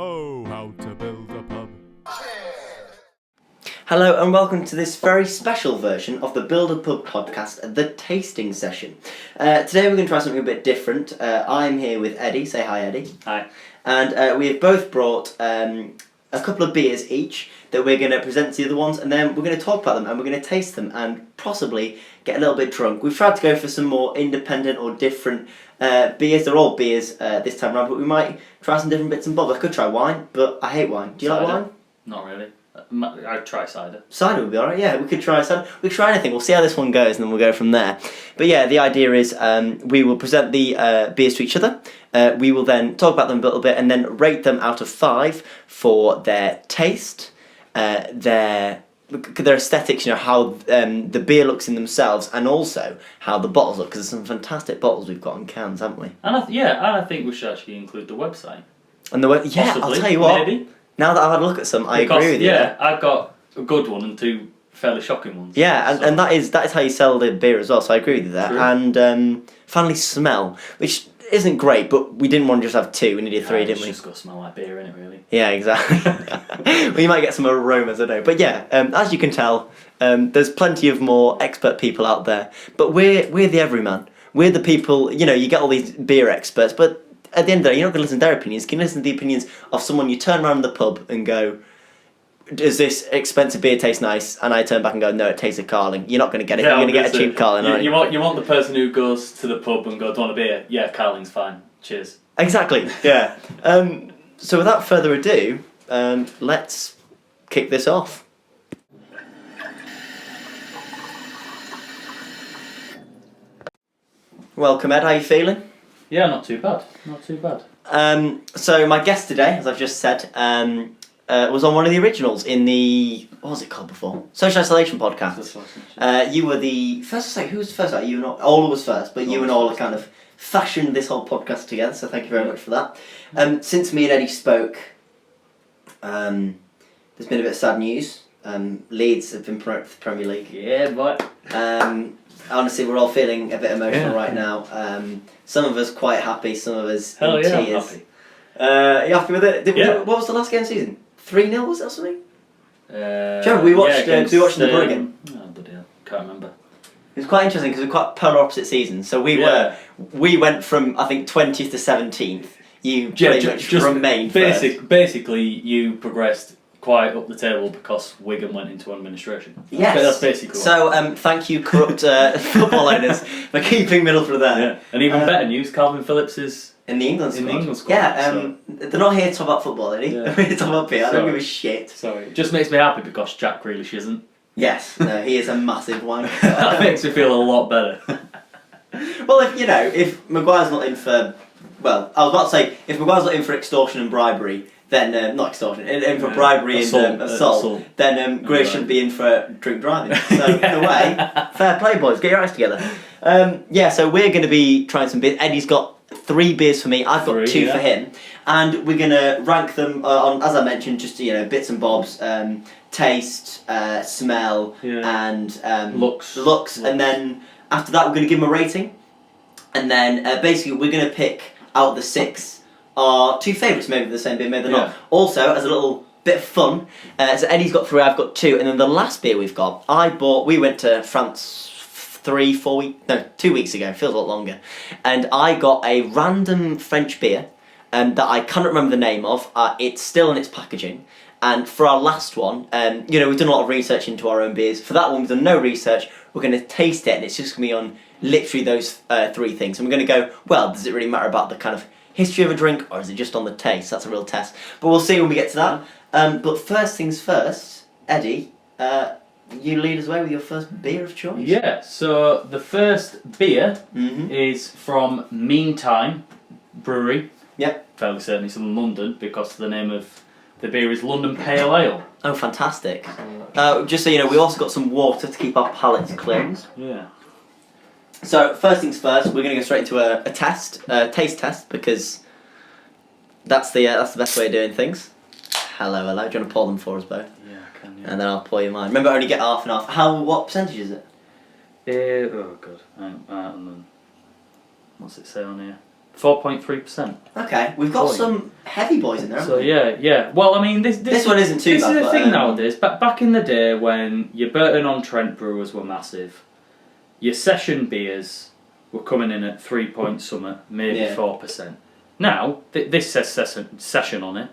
Oh, how to build a pub. Hello and welcome to this very special version of the Build a Pub podcast, the tasting session. Today we're going to try something a bit different. I'm here with Eddie. Say hi, Eddie. Hi. And we have both brought a couple of beers each that we're going to present to the other ones, and then we're going to talk about them and we're going to taste them and possibly get a little bit drunk. We've tried to go for some more independent or different beers. They're all beers this time around, but we might try some different bits and bobs. I could try wine, but I hate wine. Do you like wine? Not really. I'd try cider. Cider would be alright, yeah. We could try cider. We could try anything. We'll see how this one goes and then we'll go from there. But yeah, the idea is we will present the beers to each other. We will then talk about them a little bit and then rate them out of 5 for their taste, their aesthetics, you know, how the beer looks in themselves, and also how the bottles look, because there's some fantastic bottles we've got in cans, haven't we? And I think we should actually include the website. And yeah, possibly, I'll tell you what. Maybe. Now that I've had a look at some, I agree with you. Yeah, I've got a good one and 2 fairly shocking ones. Yeah, and that is how you sell the beer as well, so I agree with you there. True. And finally, smell, which isn't great, but we didn't want to just have 2, we needed 3, didn't we? It's just got to smell like beer, innit, really? Yeah, exactly. Well, you might get some aromas, I don't know. But yeah, as you can tell, there's plenty of more expert people out there, but we're the everyman. We're the people, you know, you get all these beer experts, but at the end of the day, you're not going to listen to their opinions. You can listen to the opinions of someone you turn around in the pub and go, does this expensive beer taste nice? And I turn back and go, no, it tastes of Carling. You're not going to get it. Yeah, you're going to get a cheap Carling, aren't you? You want the person who goes to the pub and goes, do you want a beer? Yeah, Carling's fine. Cheers. Exactly, yeah. So without further ado, let's kick this off. Welcome, Ed. How are you feeling? Yeah, not too bad. Not too bad. So my guest today, as I've just said, was on one of the originals in the, what was it called before? Social Isolation podcast. You were the first. Who was first? You and Ola was first, but you and Ola kind of fashioned this whole podcast together. So thank you very much for that. Since me and Eddie spoke, there's been a bit of sad news. Leeds have been promoted to the Premier League. Yeah, but honestly, we're all feeling a bit emotional right now. Some of us quite happy, some of us Hell in yeah, tears. I'm happy. Are you happy with it? Yeah. What was the last game of the season? 3-0, was it or something? Do you remember We watched the Bruggen? Oh, bloody hell. Can't remember. It was quite interesting because we're quite polar opposite seasons. So we went from, I think, 20th to 17th. You pretty much remained first. Basically, you progressed quite up the table because Wigan went into administration. Yes. That's basically So thank you, corrupt football owners, for keeping Middlesbrough there. Yeah. And even better news, Calvin Phillips is in the England squad. Yeah, they're not here to talk about football, Eddie. Yeah. They're here to talk about beer. I don't give a shit. Sorry. It just makes me happy because Jack Grealish isn't. Yes, no, he is a massive wanker. That makes me feel a lot better. Well, if Maguire's not in for, well, I was about to say, if Maguire's not in for extortion and bribery, then, not extortion, in for bribery and assault, then Grealish shouldn't be in for drink driving. So, in a way, fair play, boys, get your acts together. So we're going to be trying some beers. Eddie's got 3 beers for me, I've got 2 for him, and we're going to rank them on, as I mentioned, just, bits and bobs, taste, smell, and looks, and then after that we're going to give them a rating, and then basically we're going to pick out the 6 our 2 favourites, maybe the same beer, maybe they're not. Also, as a little bit of fun, so Eddie's got 3, I've got 2, and then the last beer we've got, we went to France 2 weeks ago, feels a lot longer, and I got a random French beer that I cannot remember the name of. It's still in its packaging, and for our last one, we've done a lot of research into our own beers. For that one, we've done no research. We're going to taste it, and it's just going to be on literally those 3 things. And we're going to go, well, does it really matter about the kind of history of a drink, or is it just on the taste? That's a real test. But we'll see when we get to that. But first things first, Eddie, you lead us away with your first beer of choice. Yeah, so the first beer is from Meantime Brewery. Yep. Fairly certain it's in London because the name of the beer is London Pale Ale. Oh, fantastic. Just so you know, we also got some water to keep our palates cleansed. Yeah. So, first things first, we're going to go straight into a taste test, because that's the best way of doing things. Hello. Do you want to pour them for us both? Yeah, I can, yeah. And then I'll pour you mine. Remember, only get half and half. What percentage is it? Oh, God. And then, what's it say on here? 4.3%. Okay, we've got some heavy boys in there. So yeah. Well, I mean, this one isn't too bad. This is the thing nowadays. Back in the day when your Burton-on-Trent brewers were massive, your session beers were coming in at 3 point something, maybe 4%. Now this says session on it.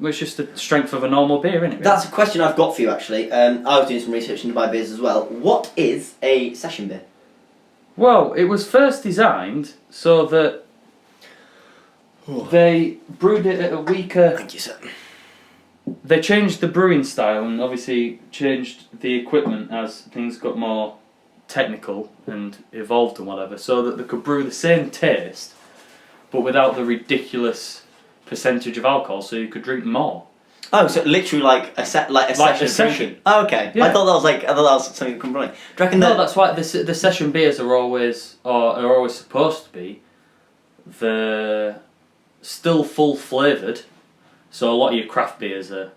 Well, it's just the strength of a normal beer, isn't it? Really? That's a question I've got for you actually. I was doing some research into my beers as well. What is a session beer? Well, it was first designed so that they brewed it at a weaker... Thank you, sir. They changed the brewing style and obviously changed the equipment as things got more technical and evolved and whatever, so that they could brew the same taste but without the ridiculous percentage of alcohol, so you could drink more. Oh, so literally like a session. Oh, okay. Yeah. I thought that was something compelling. Do you reckon No, that's why the session beers are always supposed to be still full flavoured. So a lot of your craft beers are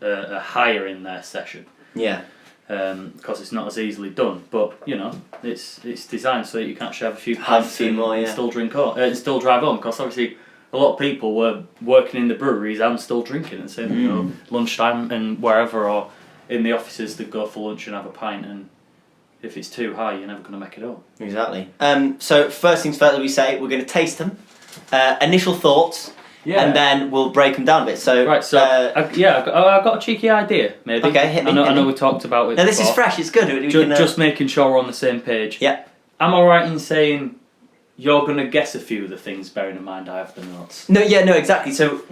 higher in their session. Yeah. Because it's not as easily done, but you know it's designed so that you can actually have a few pints and still drink and still drive home. Because obviously a lot of people were working in the breweries and still drinking at the same, you know, lunchtime and wherever, or in the offices that go for lunch and have a pint. And if it's too high, you're never going to make it up. Exactly. So first things first, we say we're going to taste them. Initial thoughts. Yeah. And then we'll break them down a bit. So right. So I've got a cheeky idea. Maybe. Okay. Hit me. I know we talked about it. No, this is fresh. It's good. Just making sure we're on the same page. Yeah. Am I right in saying you're going to guess a few of the things, bearing in mind I have the notes? No, exactly. So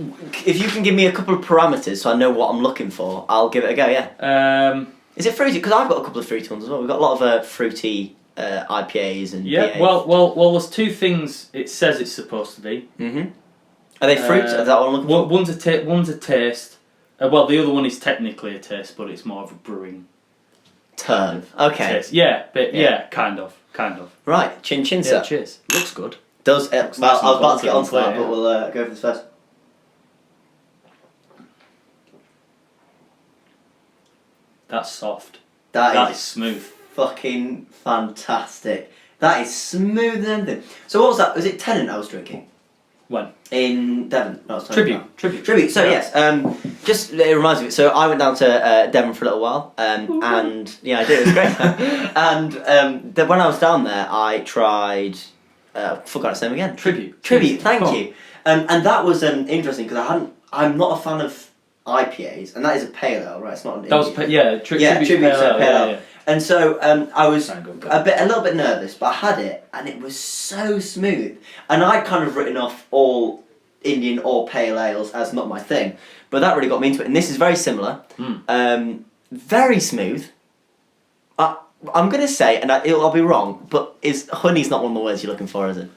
if you can give me a couple of parameters so I know what I'm looking for, I'll give it a go, yeah. Is it fruity? Because I've got a couple of fruity ones as well. We've got a lot of fruity IPAs and yeah, BAs. well, there's two things it says it's supposed to be. Mm-hmm. Are they fruit? Is that what I'm looking for? One's a taste. Well, the other one is technically a taste, but it's more of a brewing term. Okay. Taste. Yeah, but yeah, kind of. Right, chin sir. Yeah, cheers. Looks good. Does well, nice I was about to get onto that, yeah. but we'll go for this first. That's soft. That is smooth. Fucking fantastic. That is smooth as anything. So what was that? Was it Tennant I was drinking? When? In Devon. No, Tribute. So yes, just it reminds me. So I went down to Devon for a little while, and yeah, I did. It was great. And when I was down there, I tried. Forgot its name again. Tribute. Thank you. And that was interesting because I'm not a fan of IPAs, and that is a pale ale, right? It's not an. That was Tribute pale ale. Yeah. And so I was a little bit nervous, but I had it, and it was so smooth. And I'd kind of written off all Indian or pale ales as not my thing, but that really got me into it. And this is very similar, very smooth. I'm gonna say, and I'll be wrong, but honey's not one of the words you're looking for, is it?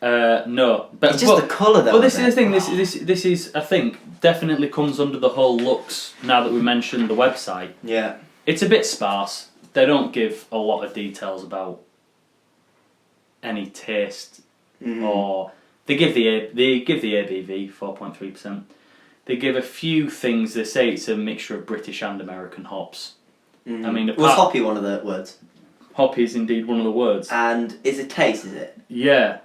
No, but it's just the colour though. Well, this is the thing. This is, I think, definitely comes under the whole looks. Now that we mentioned the website, yeah, it's a bit sparse. They don't give a lot of details about any taste, or they give the ABV 4.3%. They give a few things. They say it's a mixture of British and American hops. Mm. I mean, was hoppy one of the words? Hoppy is indeed one of the words. And is it taste? Is it? Yeah.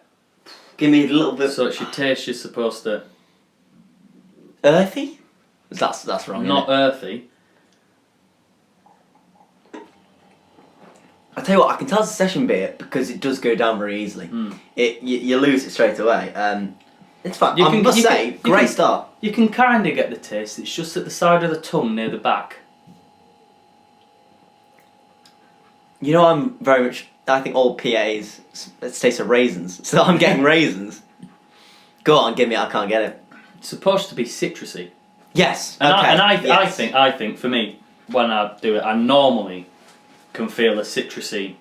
Give me a little bit. So it's your taste. You're supposed to. Earthy? That's wrong. Not earthy. I tell you what, I can tell it's a session beer because it does go down very easily. You lose it straight away. It's fine. I must say, great start. You can kind of get the taste. It's just at the side of the tongue near the back. You know, I'm very much. I think all PAs taste of raisins, so I'm getting raisins. Go on, give me. I can't get it. It's supposed to be citrusy. Yes. And okay. I think for me, when I do it, I normally can feel a citrusy,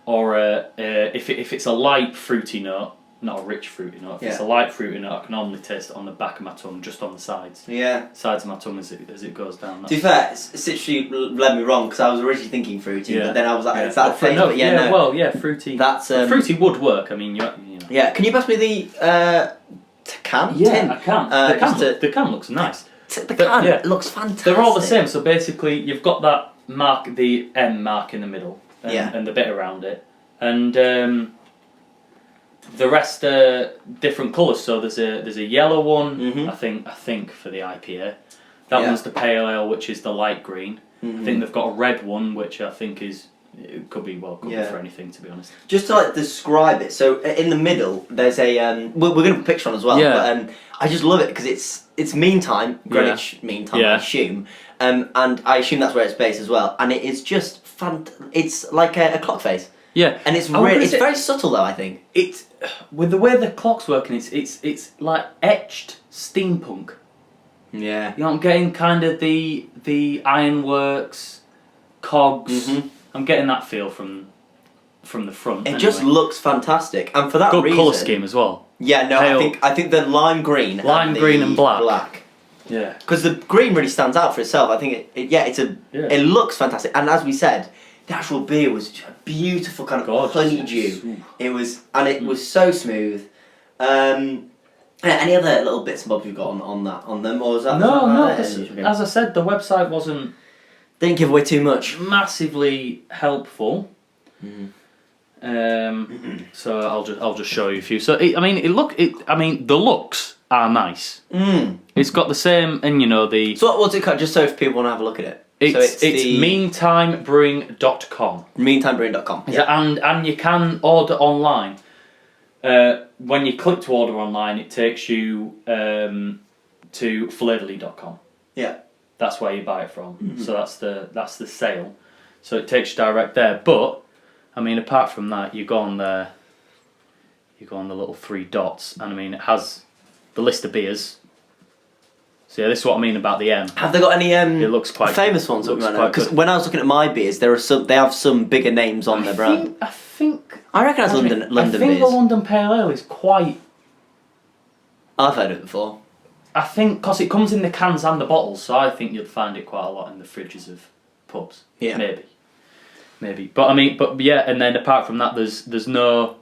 or if it's a light fruity note, not a rich fruity note. If it's a light fruity note, I can normally taste it on the back of my tongue, just on the sides. Yeah. Sides of my tongue as it goes down. To be fair, citrusy led me wrong because I was originally thinking fruity, but then I was like, it's that taste. No, no. Fruity. That's fruity would work. I mean, you know. Yeah. Can you pass me the can? Yeah, tin? I can. The can looks nice. The can looks fantastic. They're all the same. So basically, you've got that mark, the M mark in the middle, and the bit around it, and the rest are different colours. So there's a yellow one. Mm-hmm. I think for the IPA. That one's the pale ale, which is the light green. Mm-hmm. I think they've got a red one, which I think could be be for anything, to be honest. Just to like describe it, so in the middle there's a we're going to put a picture on as well. Yeah. But I just love it because it's meantime, Greenwich Mean Time, I assume, and I assume that's where it's based as well. And it is just it's like a clock face. Yeah, and it's it's very subtle though. I think it's with the way the clock's working. It's like etched steampunk. Yeah, you know, I'm getting kind of the ironworks, cogs. Mm-hmm. I'm getting that feel from the front. It just looks fantastic, and for that good reason, colour scheme as well. Yeah, no, I think the lime green, green and black. Yeah, because the green really stands out for itself. I think it looks fantastic, and as we said, the actual beer was a beautiful kind of honeydew. It was, and it was so smooth. Any other little bits and bobs you've got on them, or was that? No. As I said, the website wasn't. Didn't give away too much. Massively helpful. Mm. So I'll just show you a few. So the looks are nice. Mm. It's got the same, and the. So what's it called? Just so if people want to have a look at it. It's meantimebrewing.com. Meantimebrewing.com. Yeah. And you can order online. When you click to order online, it takes you to flavorly.com. Yeah. That's where you buy it from. Mm-hmm. So that's the sale. So it takes you direct there. But apart from that, you go on there. You go on the little 3 dots, and it has the list of beers. So yeah, this is what I mean about the M. Have they got any it looks quite famous good. ones? Because when I was looking at my beers, they have some bigger names on their brand. I reckon that's London beers. I think the London Pale Ale is quite. I've heard of it before. I think because it comes in the cans and the bottles, so I think you'd find it quite a lot in the fridges of pubs. Yeah. Maybe. But yeah, and then apart from that, there's nothing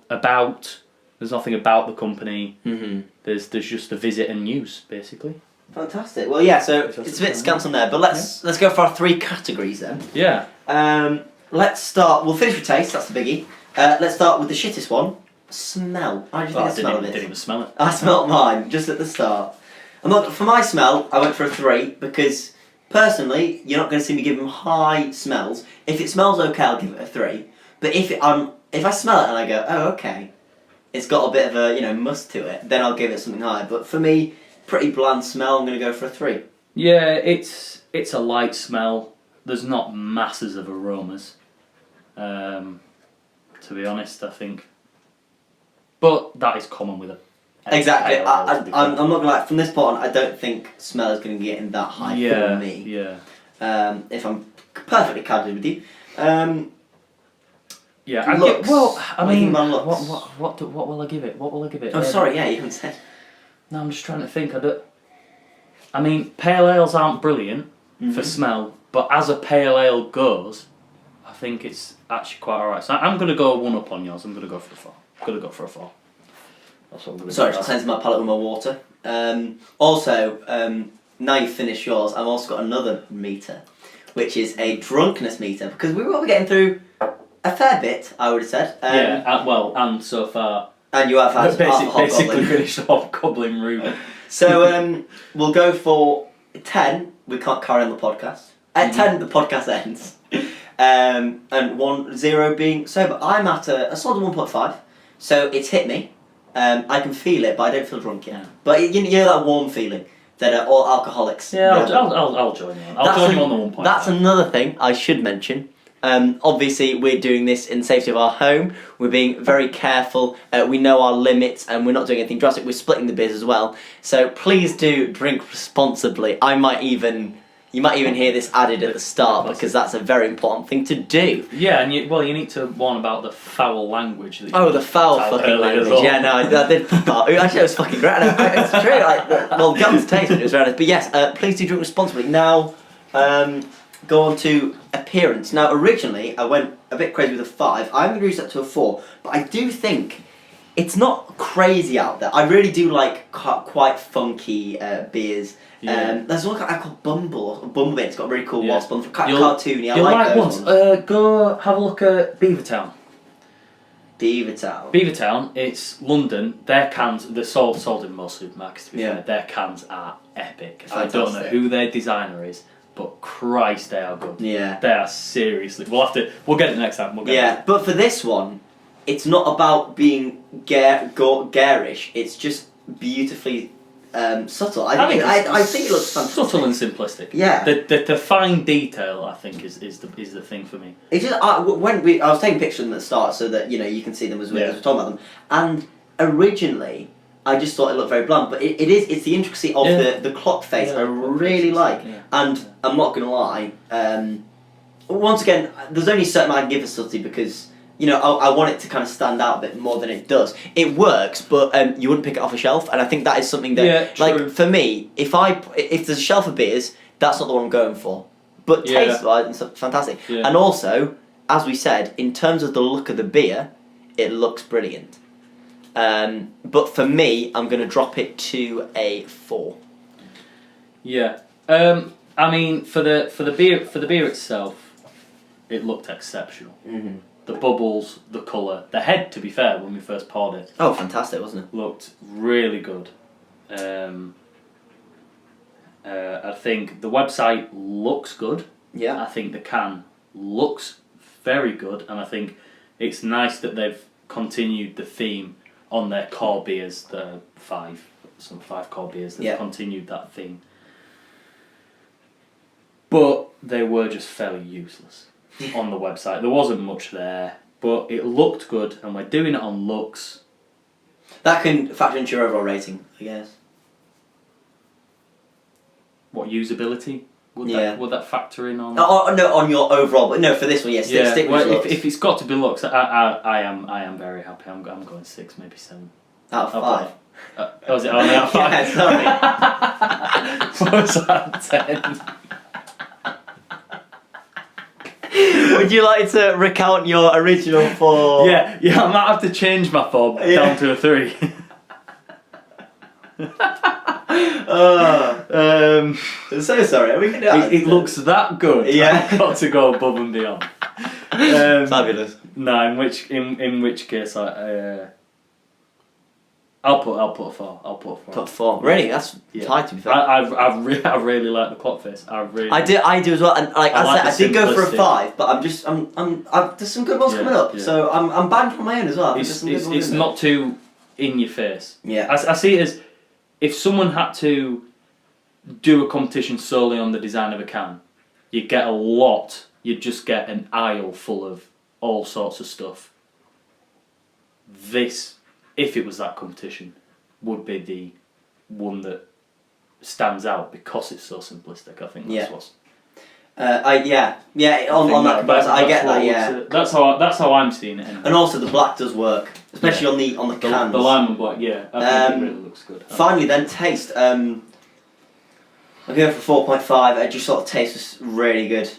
about the company. Mm-hmm. There's just the visit and news, basically. Fantastic. Well, yeah. So it's a bit scant on there, but let's go for our 3 categories then. Yeah. Let's start. We'll finish with taste. That's the biggie. Let's start with the shittest one. Smell. How do you think I smell of it? Didn't even smell it. I smelt mine just at the start. For my smell, I went for a 3 because personally, you're not going to see me give them high smells. If it smells okay, I'll give it a 3. But if I smell it and I go, oh okay, it's got a bit of a must to it, then I'll give it something higher. But for me, pretty bland smell. I'm going to go for a 3. Yeah, it's a light smell. There's not masses of aromas. To be honest, I think. But that is common with it. Exactly. I'm not gonna lie. From this point on, I don't think smell is gonna get in that high for me. Yeah. If I'm perfectly candid with you. Yeah. Looks. What will I give it? What will I give it? Oh, sorry. Yeah, you haven't said. No, I'm just trying to think. Pale ales aren't brilliant for smell, but as a pale ale goes, I think it's actually quite alright. So I'm gonna go 1 up on yours. I'm gonna go for a 4. I'm gonna go for a 4. That's what I'm gonna Sorry, just cleansing my palate with my water. Also, now you've finished yours, I've also got another meter, which is a drunkenness meter, because we were getting through a fair bit, I would have said. And so far. And you have had basically finished off Goblin Room. So we'll go for 10. We can't carry on the podcast. At 10, the podcast ends. And 0 being sober. I'm at a solid 1.5. So it's hit me. I can feel it, but I don't feel drunk yet. But you know that warm feeling that all alcoholics. Yeah, I'll join you. I'll join you on the 1.5. That's another thing I should mention. Obviously, we're doing this in the safety of our home. We're being very careful. We know our limits, and we're not doing anything drastic. We're splitting the beers as well. So please do drink responsibly. You might even hear this added at the start because that's a very important thing to do. Yeah, and you need to warn about the foul language. The foul fucking language. Well. Yeah, no, I did. Actually, it was fucking great. It's true. Guns taste, but it was very nice. But yes, please do drink responsibly. Now, go on to appearance. Now, originally, I went a bit crazy with a 5. I'm going to reduce that to a 4. But I do think it's not crazy out there. I really do like quite funky beers. Yeah. There's one I call Bumblebee. It's got a very cool wasp on, cartoony. I you'll like those ones. Go have a look at Beavertown. Beavertown, it's London. Their cans, they're sold in most supermarkets, to be fair. Their cans are epic. Fantastic. I don't know who their designer is, but Christ, they are good. Yeah. They are seriously. We'll get it next time. But for this one, it's not about being garish. It's just beautifully subtle. I think it looks fantastic. Subtle and simplistic. Yeah. The fine detail, I think, is the thing for me. It's just I was taking pictures of them at the start so that you can see them as we're talking about them. And originally, I just thought it looked very bland, but it's the intricacy of the clock face I really like. Yeah. And I'm not gonna lie. Once again, there's only a certain amount I can give for subtlety because. I want it to kind of stand out a bit more than it does. It works, but you wouldn't pick it off a shelf, and I think that is something that, like, for me, if there's a shelf of beers, that's not the one I'm going for. But taste-wise, it's fantastic. Yeah. And also, as we said, in terms of the look of the beer, it looks brilliant. But for me, I'm going to drop it to a 4. Yeah. I mean, for the beer itself, it looked exceptional. Mm-hmm. The bubbles, the colour, the head, to be fair, when we first poured it. Oh, fantastic, wasn't it? Looked really good. I think the website looks good. Yeah. I think the can looks very good, and I think it's nice that they've continued the theme on their core beers. The five core beers. They've continued that theme. But they were just fairly useless. On the website. There wasn't much there, but it looked good, and we're doing it on looks. That can factor into your overall rating, I guess. What, usability? Would that factor in on? On your overall, but no, for this one, yes. Yeah. Stick with looks. If it's got to be looks, I am very happy. I'm going 6, maybe 7. Out of 5. Was it only out of 5? Yeah, sorry. What was that? 10. Would you like to recount your original 4? Yeah, I might have to change my 4 down to a 3. So sorry. Are we gonna do it looks that good. Yeah, I've got to go above and beyond. Fabulous. No, in which case I'll put a 4. I'll put a 4. Put 4. Really? That's high, to be fair. I really like the clock face. I do as well. And like I did go for a 5, but there's some good ones coming up. Yeah. So I'm banged on my own as well. It's not too in your face. Yeah. I see it as if someone had to do a competition solely on the design of a can, you'd get a lot. You'd just get an aisle full of all sorts of stuff. This, if it was that competition, would be the one that stands out because it's so simplistic. I think that's what's. On that comparison, I get that. Yeah, that's how I'm seeing it. Anyway. And also the black does work, especially on the cans. The lime and black, I think it really looks good. Finally, then taste. I'm going for 4.5. It just sort of tastes really good.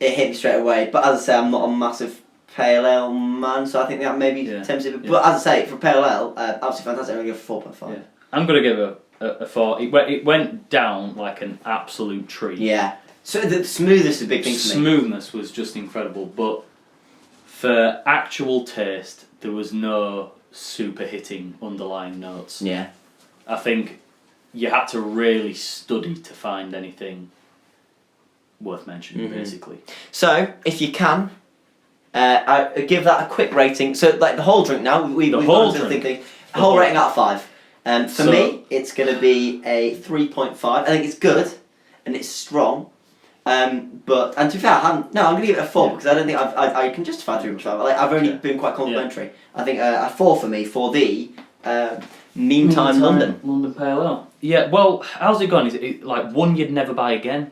It hit me straight away. But as I say, I'm not a massive pale ale man, so I think that maybe tempts it. But as I say, for pale ale, absolutely fantastic. I'm going to give it 4.5. Yeah. I'm going to give a 4. It went down like an absolute tree. Yeah. So the smoothness is a big thing for me. Smoothness was just incredible, but for actual taste, there was no super hitting underlying notes. Yeah. I think you had to really study to find anything worth mentioning, basically. So, if you can, I give that a quick rating. So, like the whole drink now, we've gone to the whole rating out of 5. For me, it's going to be a 3.5. I think it's good and it's strong. But to be fair, I'm going to give it a 4 because I don't think I can justify 3.5. I've only been quite complimentary. I think a 4 for me for the Meantime London Pale Ale. Yeah, well, how's it going? Is it like 1 you'd never buy again?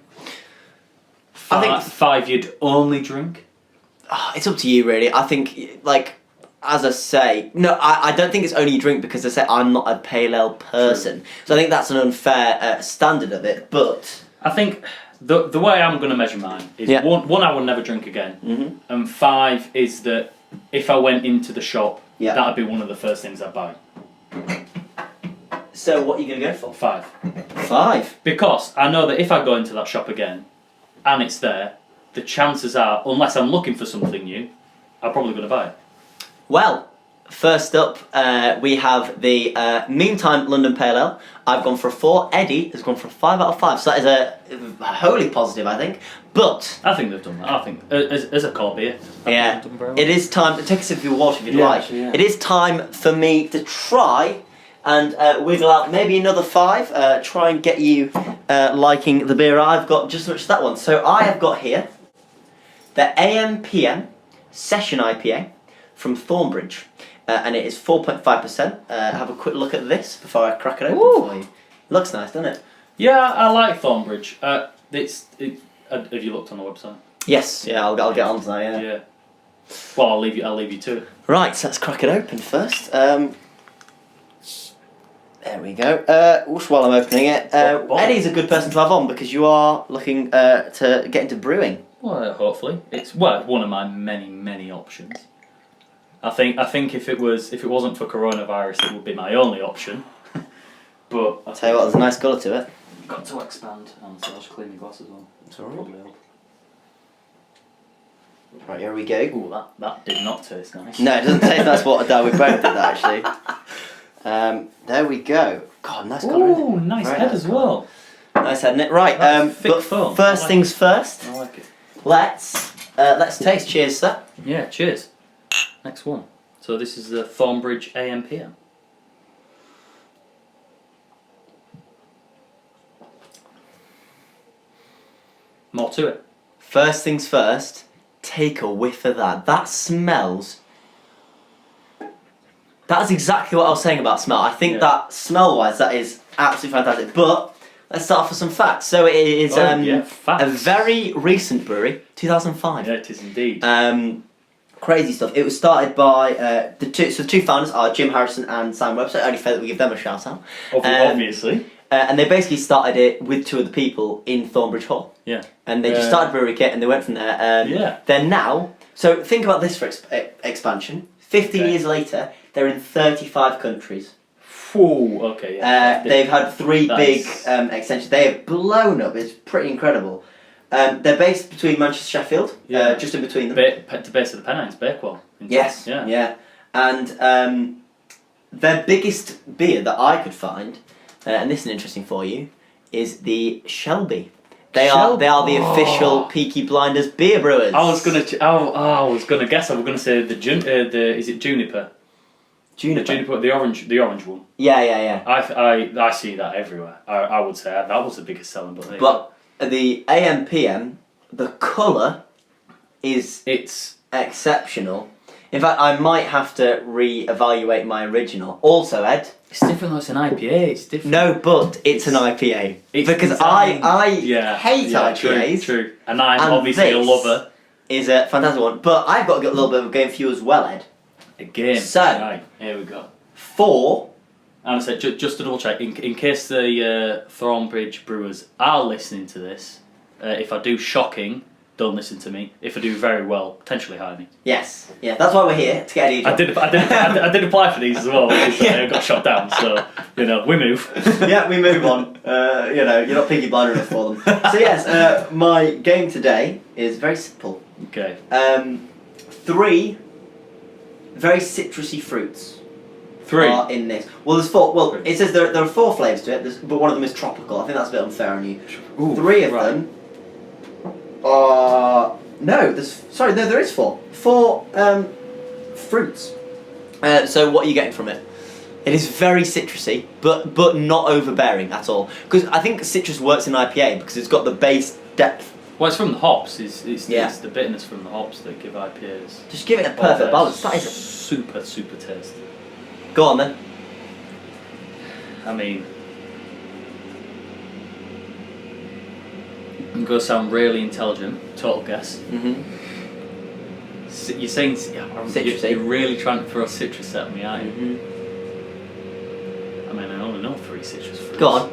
I think 5 you'd only drink? It's up to you, really. I think, like, as I say, no, I don't think it's only drink because I say I'm not a pale ale person. True. So I think that's an unfair standard of it, but... I think the way I'm going to measure mine is one I will never drink again, and 5 is that if I went into the shop, that'd be one of the first things I'd buy. So what are you going to go for? 5. 5? Because I know that if I go into that shop again, and it's there, the chances are, unless I'm looking for something new, I'm probably going to buy it. Well, first up, we have the Meantime London Pale Ale. I've gone for a 4. Eddie has gone for a 5 out of 5. So that is a wholly positive, I think. But I think they've done that. I think as a core beer, yeah, they've done very well. it is time. Take a sip of your water if you'd like. Actually, yeah. It is time for me to try and wiggle out maybe another 5. Try and get you liking the beer I've got just as much as that one. So I have got here the AM/PM Session IPA from Thornbridge, and it is 4.5%. Have a quick look at this before I crack it open for you. Looks nice, doesn't it? Yeah, I like Thornbridge. Have you looked on the website? Yes. Yeah, I'll get on to that. Yeah. Yeah. Well, I'll leave you to it. Right, so let's crack it open first. There we go. While I'm opening it, Eddie's a good person to have on because you are looking to get into brewing. Well, hopefully it's one of my many options. I think if it wasn't for coronavirus, it would be my only option. But I'll tell you what, there's a nice colour to it. Got to expand, and so I'll just clean my glass as well. It's alright. Probably help. Right, here we go. Ooh, that did not taste nice. No, it doesn't taste nice watered down. We both did that actually. There we go. God, nice colour. Ooh, nice Very head nice as colour. well. Nice head, isn't it? Right. Thick But foam. first things first. I like it. Let's taste. Cheers, sir. Yeah, cheers. Next one. So this is the Thornbridge AM/PM. More to it. First things first. Take a whiff of that. That smells. That's exactly what I was saying about smell. I think that smell-wise, that is absolutely fantastic. But let's start off with some facts. So it is facts. a very recent brewery, 2005. Yeah, it is indeed. Crazy stuff. It was started by the two founders are Jim Harrison and Sam Webster. Only fair that we give them a shout out. Obviously. And they basically started it with 2 other people in Thornbridge Hall. Yeah. And they just started brewery kit and they went from there. Yeah. They're now. So think about this for expansion. 15 years later, they're in 35 countries. Whoa, okay, yeah. They've had 3 big extensions. They have blown up. It's pretty incredible. They're based between Manchester and Sheffield, just in between them. The base of the Pennines, Bakewell. Yes, yeah. And their biggest beer that I could find, and this is interesting for you, is the Shelby. They are the official Peaky Blinders beer brewers. I was gonna guess. I was gonna say is it Juniper? Juniper. The orange one. Yeah. I see that everywhere. I would say that was the biggest selling. But the AM/PM, the colour is exceptional. In fact, I might have to re-evaluate my original. Also, Ed. It's different though, it's an IPA, it's different. No, but it's an IPA. Because I hate IPAs. True. And I'm obviously a lover. Is a fantastic one. But I've got to get a little bit of a game for you as well, Ed. A game. So, right, here we go. 4. And I said, just to double check, in case the Thornbridge brewers are listening to this, if I do shocking, don't listen to me. If I do very well, potentially hire me. Yes, yeah, that's why we're here, to get Eddie. I did apply for these as well, because I got shot down, so, we move. Yeah, we move on. You're not Peaky Blinder enough for them. So yes, my game today is very simple. Okay. 3 very citrusy fruits. 3 are in this. Well, there's 4. Well, it says there are 4 flavours to it, but one of them is tropical. I think that's a bit unfair on you. Ooh, 3 of them are... No, there is 4. 4 fruits. So what are you getting from it? It is very citrusy, but not overbearing at all. Because I think citrus works in IPA because it's got the base depth. Well, it's from the hops. It's the bitterness from the hops that give IPAs. Just give it a perfect balance. That is super tasty. Go on then. I mean, I'm going to sound really intelligent. Total guess. Mm-hmm. You're saying citrusy. You're really trying to throw citrus at me, aren't you? Mm-hmm. I mean, I only know 3 citrus fruits. Go on.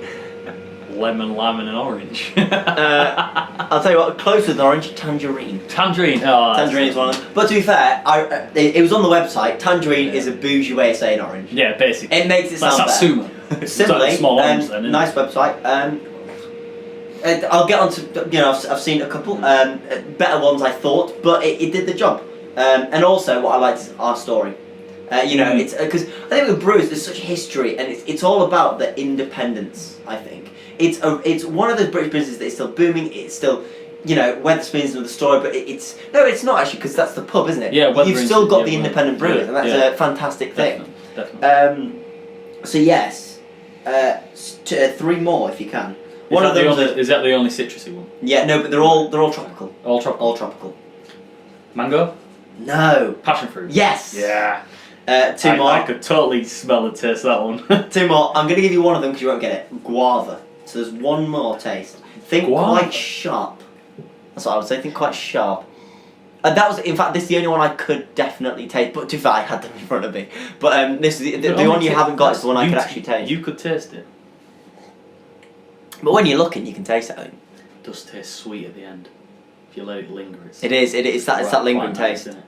Lemon, lime, and orange. I'll tell you what. Closer than orange, tangerine. Tangerine. Oh, tangerine is one of them. But to be fair, it was on the website. Tangerine is a bougie way of saying orange. Yeah, basically. It makes it sound better. Satsuma. Similarly, small orange then. Nice website. I'll get on to, I've seen a couple better ones I thought, but it did the job. And also what I liked is our story. It's because I think with brews there's such history, and it's all about the independence. I think it's one of those British businesses that is still booming. It's still, Wetherspoon's another story, but it's not actually, because that's the pub, isn't it? Yeah, you've still got the independent brewers, and that's a fantastic thing. Definitely. So yes, 3 more if you can. Is that the only citrusy one? Yeah, no, but they're all tropical. All tropical. All tropical. Mango. No. Passion fruit. Yes. Yeah. 2 more. I could totally smell and taste that one. 2 more. I'm going to give you one of them because you won't get it. Guava. So there's 1 more taste. Think Guava. quite sharp. That's what I would say. Think quite sharp. That was, in fact, this is the only one I could definitely taste. But to be fair, I had them in front of me. But this is the one you haven't got is the one I could actually taste. You could taste it. But when you're looking, you can taste it. I think. It does taste sweet at the end. If you let it linger, it is. It's that lingering taste. Nice, isn't it?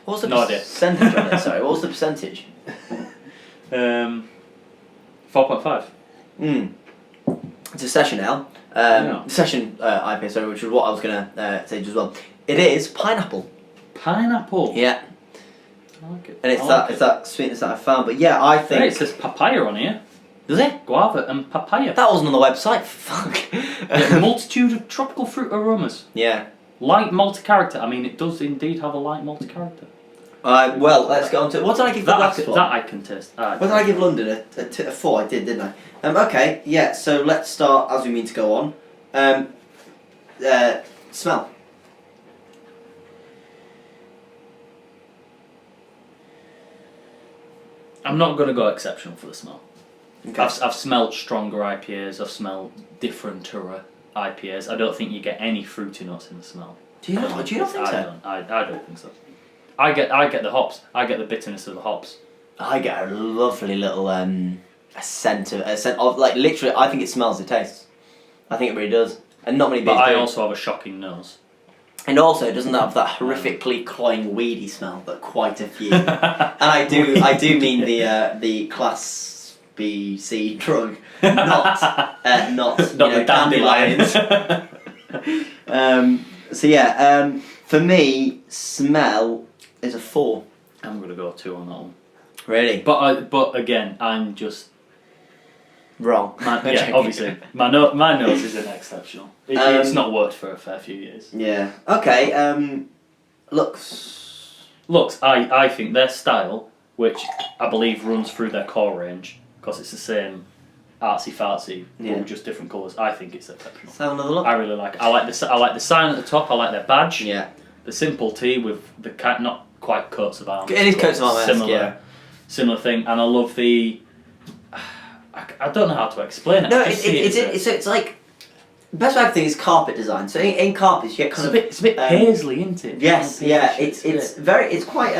What's the No idea. percentage on it? Sorry, what was the percentage? 4.5. It's a session ale. Session IPA, sorry, which is what I was going to say as well. It is pineapple. Pineapple? Yeah. I like it. And it's that sweetness that I found. But yeah, I think... Hey, it says papaya on here. Does it? Guava and papaya. That wasn't on the website. Fuck. Yeah, multitude of tropical fruit aromas. Yeah. Light malty character. I mean, it does indeed have a light malty character. Well, let's get on to... What did I give that? last That I can taste. What did I give London? A 4? I did, didn't I? Okay, yeah, so let's start as we mean to go on. Smell. I'm not going to go exceptional for the smell. Okay. I've smelled stronger IPAs. I've smelled differenter IPAs. I don't think you get any fruity notes in the smell. Do you not think so? I don't think so. I get the hops. I get the bitterness of the hops. I get a lovely little a scent of like literally. I think it smells it tastes. I think it really does, and not many beers. But I do. also have a shocking nose. And also, it doesn't have that horrifically cloying weedy smell that quite a few. And I do mean the class B C drug, not the dandelions. So yeah, for me, smell is a 4. I'm gonna go 2 on that one. Really? But again, I'm just wrong. Obviously, my nose isn't exceptional. It's not worked for a fair few years. Yeah. Okay. Looks. I think their style, which I believe runs through their core range, because it's the same artsy fartsy, but just different colours. I think it's exceptional. Let's have another look. I really like it. I like the sign at the top. I like their badge. Yeah. The simple tee with the not quite coats of arms. It is coats of arms. Similar thing, and I love the. I don't know how to explain it. No, it's like the best way I think is carpet design. So in carpets you get kind of it's a bit paisley, isn't it? Yes, yeah. It's quite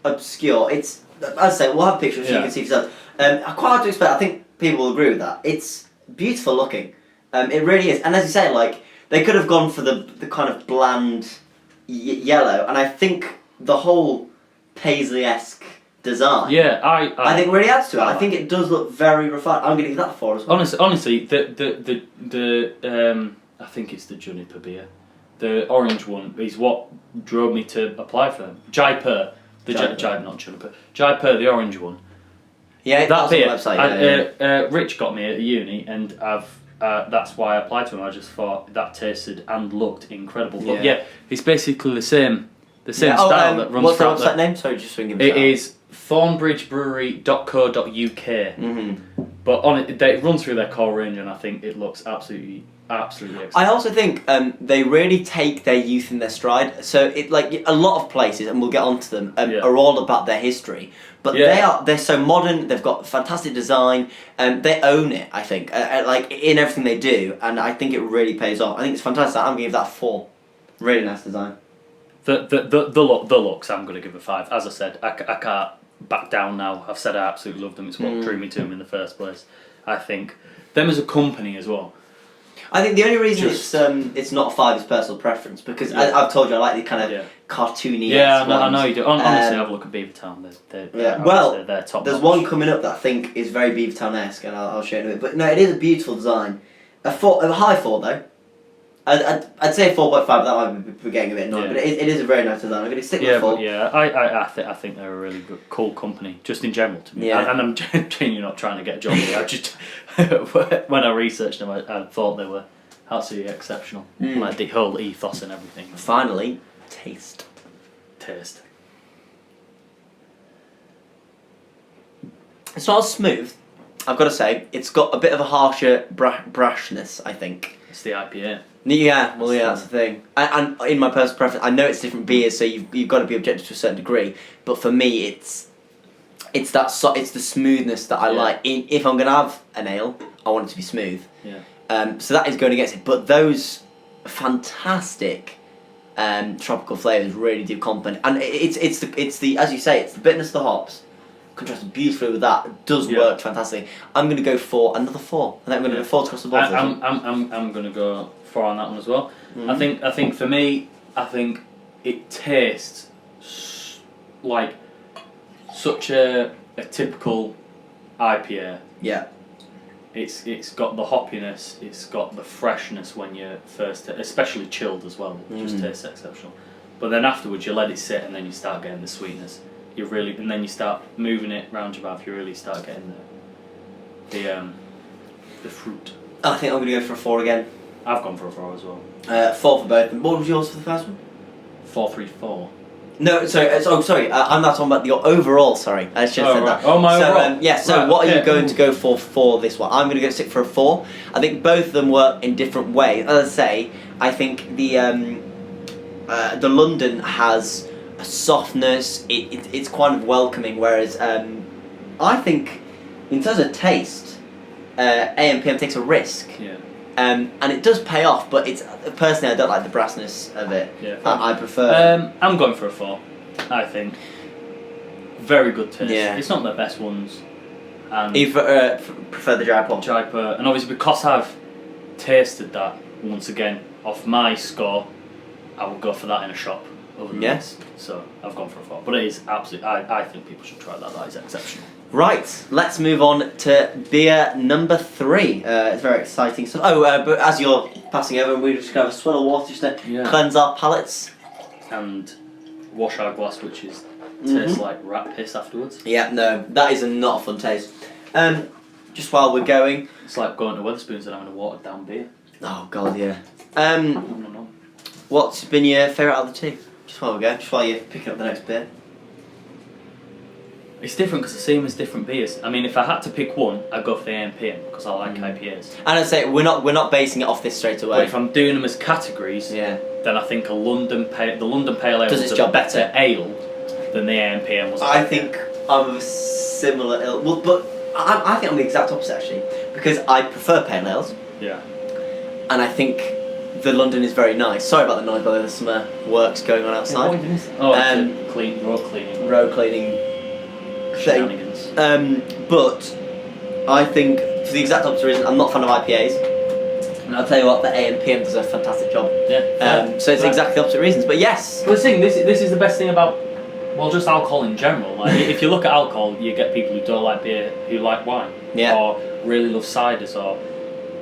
obscure. It's, as I say, we'll have pictures so you can see for yourself. Quite hard to explain. I think people will agree with that. It's beautiful looking. It really is. And as you say, like they could have gone for the kind of bland yellow, and I think the whole paisley-esque design. Yeah, I think really adds to it. I think it does look very refined. I'm going to give that a 4 as well. Honestly, the I think it's the juniper beer. The orange one is what drove me to apply for them. Jaipur, not juniper. Jaipur, the orange one. Yeah, that beer. On the website, Rich got me at uni, and that's why I applied to him. I just thought that tasted and looked incredible. But yeah, it's basically the same style that runs. What's the website name? Sorry, just swinging. It is thornbridgebrewery.co.uk. But on it runs through their core range, and I think it looks absolutely excellent. I also think they really take their youth in their stride. So it like a lot of places, and we'll get onto them, are all about their history. But they're so modern. They've got fantastic design, and they own it. I think like in everything they do, and I think it really pays off. I think it's fantastic. I'm gonna give that a 4. Really nice design. The looks, I'm gonna give a 5. As I said, I can't back down now. I've said I absolutely love them. It's what drew me to them in the first place. I think them as a company as well. I think the only reason it's not a 5 is personal preference, because I've told you I like the kind of cartoony. Yeah, I know you do. Honestly, have a look at Beavertown. They're top. There's one coming up that I think is very Beavertown-esque, and I'll show you in a bit. But no, it is a beautiful design. A high 4 though. I'd say 4.5, but that might be getting a bit annoying. But it is a very nice design. I'm going to stick with 4. I think they're a really good, cool company, just in general to me. And I'm genuinely not trying to get a job here. I just when I researched them, I thought they were absolutely exceptional. Like the whole ethos and everything. Finally, taste. It's not as smooth, I've got to say. It's got a bit of a harsher brashness, I think. It's the IPA. Yeah, well, that's the thing. And in my personal preference, I know it's different beers, so you've got to be objective to a certain degree. But for me, it's the smoothness that I like. If I'm going to have an ale, I want it to be smooth. Yeah. So that is going against it. But those fantastic tropical flavours really do complement. And it's the as you say, it's the bitterness of the hops contrasted beautifully with that. It does work fantastically. I'm going to go for another 4. I think I'm going to go 4 across the board. I'm going to go 4 on that one as well. I think for me, it tastes like such a typical IPA. Yeah. It's got the hoppiness, it's got the freshness when you first, especially chilled as well. It just tastes exceptional. But then afterwards, you let it sit, and then you start getting the sweetness. And then you start moving it round your mouth. You really start getting the fruit. I think I'm going to go for a 4 again. I've gone for a 4 as well. 4 for both. What was yours for the first one? 4-3-4. No, sorry. I'm not talking about your overall. Sorry, I should have said that. Oh, my overall. So what are you going to go for this one? I'm going to go stick for a 4. I think both of them work in different ways. As I say, I think the London has a softness. It's kind of welcoming, whereas I think in terms of taste, AM/PM takes a risk. Yeah. And it does pay off, but it's personally I don't like the brassness of it. Yeah, I prefer. I'm going for a 4. I think very good taste. Yeah. It's not their best ones. And you prefer the Jaipur? Jaipur, and obviously because I've tasted that once again off my score, I would go for that in a shop. Other than this. So I've gone for a 4, but it is absolutely. I think people should try that. That is exceptional. Right, let's move on to beer number 3. It's very exciting stuff. But as you're passing over, we're just going to have a swill of water just to cleanse our palates. And wash our glass, which tastes like rat piss afterwards. Yeah, no, that is not a fun taste. Just while we're going... It's like going to Wetherspoons and having a watered down beer. Oh, God, yeah. No. What's been your favourite out of the 2? Just while we go, just while you're picking up the next beer. It's different because I see them as different beers. I mean, if I had to pick one, I'd go for the AM/PM because I like IPAs. And I'd say we're not basing it off this straight away. But if I'm doing them as categories, then I think the London Pale Ale does is its job a better ale than the AM/PM was. I think I'm of a similar ilk. Well, but I think I'm the exact opposite actually, because I prefer pale ales. Yeah. And I think the London is very nice. Sorry about the noise, by the way. There's some works going on outside. Road cleaning. Road cleaning. Shenanigans. But I think for the exact opposite reason, I'm not a fan of IPAs. And I'll tell you what, the AM/PM does a fantastic job. Yeah. So it's exactly the opposite reasons. But yes. Well, this is the best thing about just alcohol in general. Like if you look at alcohol, you get people who don't like beer who like wine, or really love ciders, or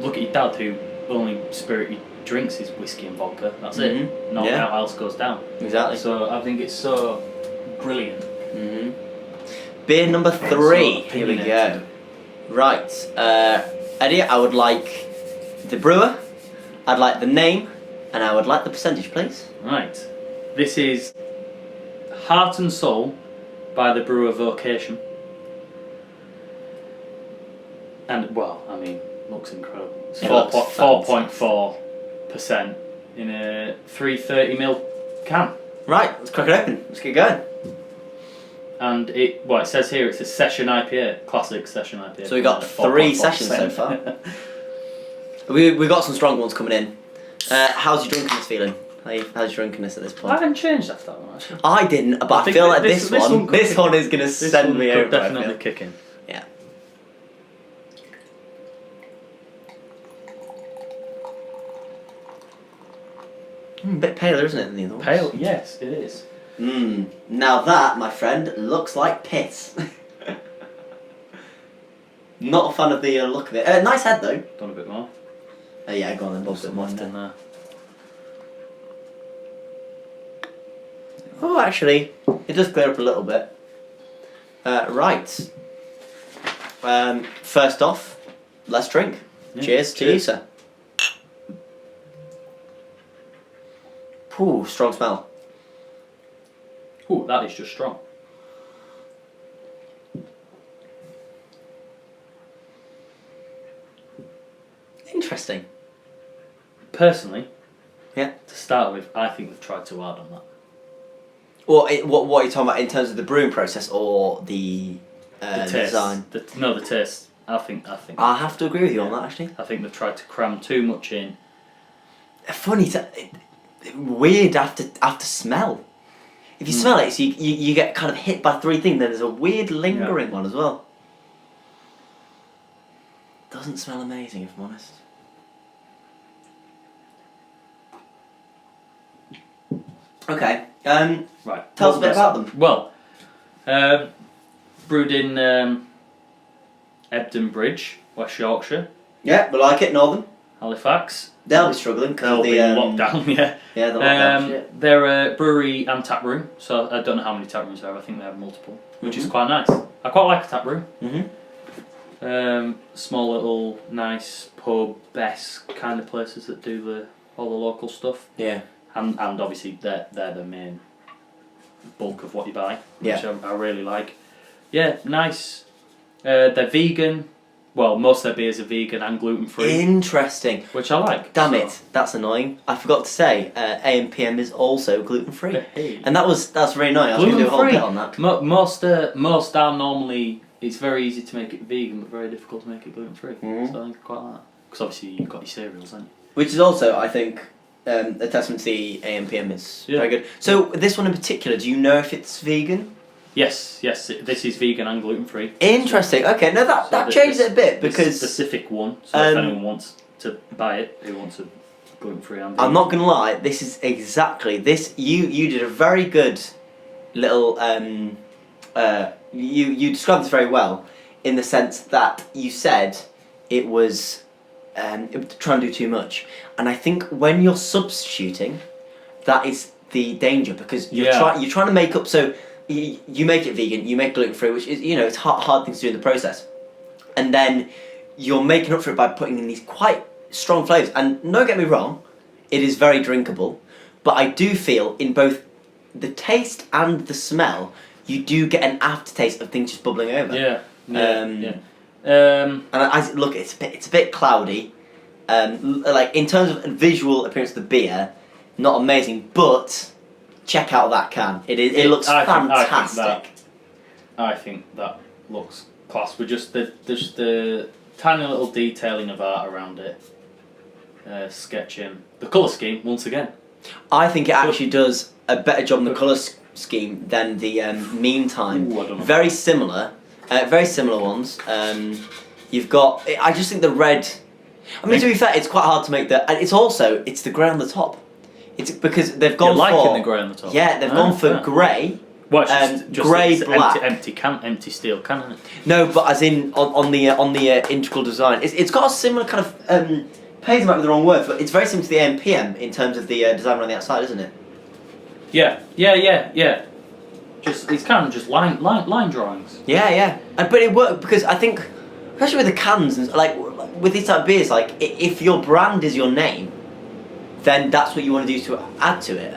look at your dad who only spirit he drinks is whiskey and vodka. That's it. Nothing else goes down. Exactly. So I think it's so brilliant. Beer number 3. Here we go. Right, Eddie, I would like the brewer, I'd like the name, and I would like the percentage, please. Right. This is Heart and Soul by the brewer Vocation. And, looks incredible. It's 4.4% in a 330ml can. Right, let's crack it open. Let's get going. And it says here it's a session IPA, classic session IPA. So we got 3 sessions so far. we got some strong ones coming in. How's your drunkenness feeling? How's your drunkenness at this point? I haven't changed after that one actually. I didn't, but I feel like this one is going to send me over. Definitely kick in. Yeah. A bit paler, isn't it, than the other ones? Pale, yes, it is. Now that, my friend, looks like piss. Not a fan of the look of it. Nice head though. Done a bit more. Yeah, go on then, Bob's a bit more. In there. Oh, actually, it does clear up a little bit. Right. First off, let's drink. Yeah, Cheers to you, sir. Ooh, strong smell. Ooh, that is just strong. Interesting. Personally, Yeah. to start with, I think they've tried too hard on that. Well, what are you talking about in terms of the brewing process or the The taste. design? The taste. I think. I have to agree with you on that, actually. I think they've tried to cram too much in. Funny, weird after smell. If you smell it, so you get kind of hit by three things. Then there's a weird lingering one as well. Doesn't smell amazing, if I'm honest. Okay. Right. Tell us a bit about them. Well, brewed in Ebden Bridge, West Yorkshire, Yeah, we like it. Northern. Halifax. They'll be struggling because They'll of the be locked down. Yeah. Yeah, the lockdown shit. They're a brewery and tap room, so I don't know how many tap rooms there are. I think they have multiple, which is quite nice. I quite like a tap room. Small little nice pub-esque kind of places that do all the local stuff. Yeah. And obviously they're the main bulk of what you buy, which I really like. Yeah, nice. They're vegan. Well, most of their beers are vegan and gluten free. Interesting. Which I like. Damn it, that's annoying. I forgot to say, AM/PM is also gluten free, Hey. and that's really annoying. I was going to do a whole bit on that. Most are normally. It's very easy to make it vegan, but very difficult to make it gluten free. So I think I quite like that. Because obviously you've got your cereals, haven't you? Which is also, I think, a testament to the AM/PM is very good. So this one in particular, do you know if it's vegan? Yes. This is vegan and gluten free. Interesting. Okay, no, that changes it a bit because the specific one. So if anyone wants to buy it, who wants a gluten free and vegan. I'm not gonna lie. This is exactly this. You did a very good little. You described this very well, in the sense that you said it was trying to do too much, and I think when you're substituting, that is the danger because you're trying to make up. So you make it vegan, you make gluten free, which is it's hard things to do in the process, and then you're making up for it by putting in these quite strong flavours. And don't get me wrong, it is very drinkable, but I do feel in both the taste and the smell, you do get an aftertaste of things just bubbling over. And look, it's a bit cloudy. Like in terms of visual appearance of the beer, not amazing, but check out that can. It looks fantastic. I think that looks class. With just the tiny little detailing of art around it, sketching the colour scheme once again. I think it actually does a better job on the colour scheme than the Meantime. Ooh, I don't know. Very similar ones. You've got. I just think the red. I mean, to be fair, it's quite hard to make the. And it's the grey on the top. It's because they've gone You're for liking the grey on the top. Yeah, they've gone for grey. Well, it's just grey it's black. empty steel can, isn't it? No, but as in on the integral design, it's got a similar kind of pays might be the wrong word, but it's very similar to the AM/PM in terms of the design around the outside, isn't it? Yeah. Just it's kind of just line drawings. Yeah. But it worked because I think, especially with the cans and like with these type of beers, like if your brand is your name, then that's what you want to do to add to it.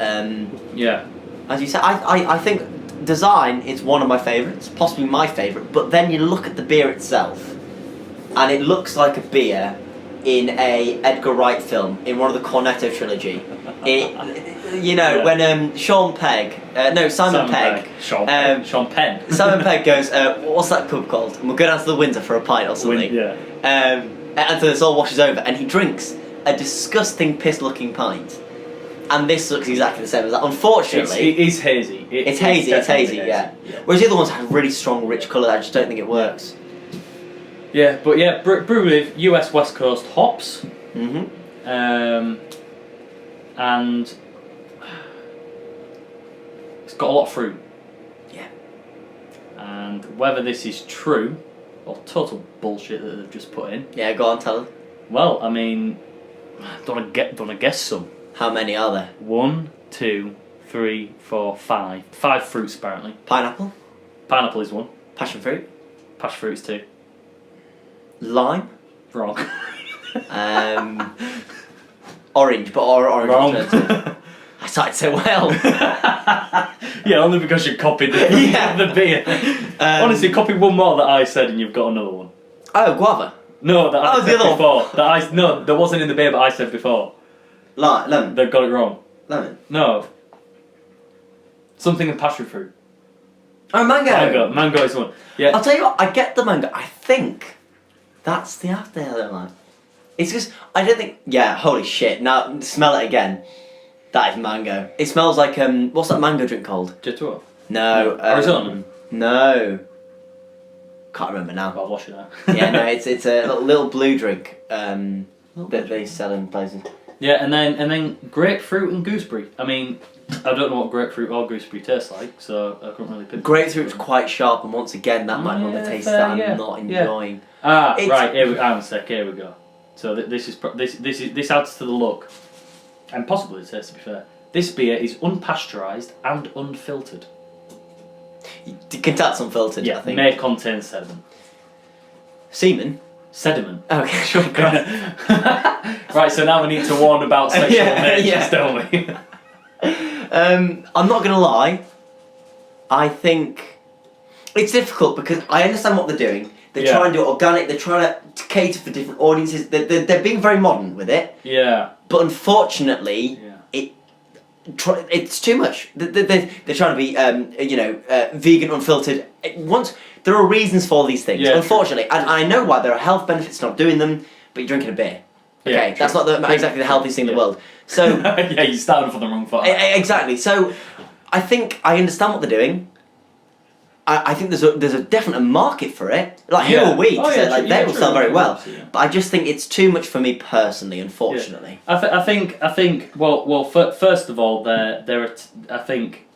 As you said, I think design is one of my favourites, possibly my favourite. But then you look at the beer itself, and it looks like a beer in a Edgar Wright film, in one of the Cornetto trilogy. When Simon Pegg. Sean Penn. Simon Pegg goes, what's that pub called? And we'll go down to the Windsor for a pint or something. And so this all washes over, and he drinks a disgusting piss-looking pint. And this looks exactly the same as that. Unfortunately, it is hazy. It's hazy, yeah. Whereas the other ones have really strong, rich colour. I just don't think it works. Yeah, but brew with US West Coast hops. And got a lot of fruit. Yeah. And whether this is true or total bullshit that they've just put in. Yeah, go on, tell us. Well, I mean, don't I guess some? How many are there? 1, 2, 3, 4, 5. 5 fruits apparently. Pineapple? Pineapple is 1. Passion fruit? Passion fruit is 2. Lime? Wrong. Orange, but orange Wrong. alternative. I started so well. Yeah, only because you copied the beer. Honestly, copy one more that I said and you've got another one. Oh, guava. No, that I the said other before. No, that wasn't in the beer, but I said before. Lemon. They've got it wrong. Lemon. No. Something in passion fruit. Oh, mango. Mango is one. Yeah. I'll tell you what, I get the mango. I think that's the after I don't like. It's just, I don't think, yeah, holy shit. Now, smell it again. That is mango. It smells like, what's that mango drink called? Jetua. No. Arizona. No. Can't remember now. I'll wash it out. Yeah, no, it's a little blue drink that they sell in places. Yeah, and then grapefruit and gooseberry. I mean, I don't know what grapefruit or gooseberry tastes like, so I couldn't really pick. Grapefruit's quite sharp, and once again, that might be one of the tastes that I'm not enjoying. Ah, right. Hang on a sec. Here we go. So this adds to the look, and possibly the taste. To be fair, this beer is unpasteurised and unfiltered. You can tell it's unfiltered. Yeah, I think. may contain sediment. Semen. Sediment. Okay, sure. Right, so now we need to warn about sexual natures, don't we? I'm not gonna lie. I think it's difficult because I understand what they're doing. They try and do it organic. They're trying to cater for different audiences. They're being very modern with it. Yeah. But unfortunately, it's too much. They're trying to be, vegan, unfiltered. Once there are reasons for all these things, unfortunately, and I know why. There are health benefits to not doing them, but you're drinking a beer. Okay, that's not exactly the healthiest thing in the world. So yeah, you started from the wrong foot. Exactly. So I think I understand what they're doing. I think there's a definite market for it. Like who are we to say they will sell very well? But I just think it's too much for me personally, unfortunately. I think. Well. First of all, I think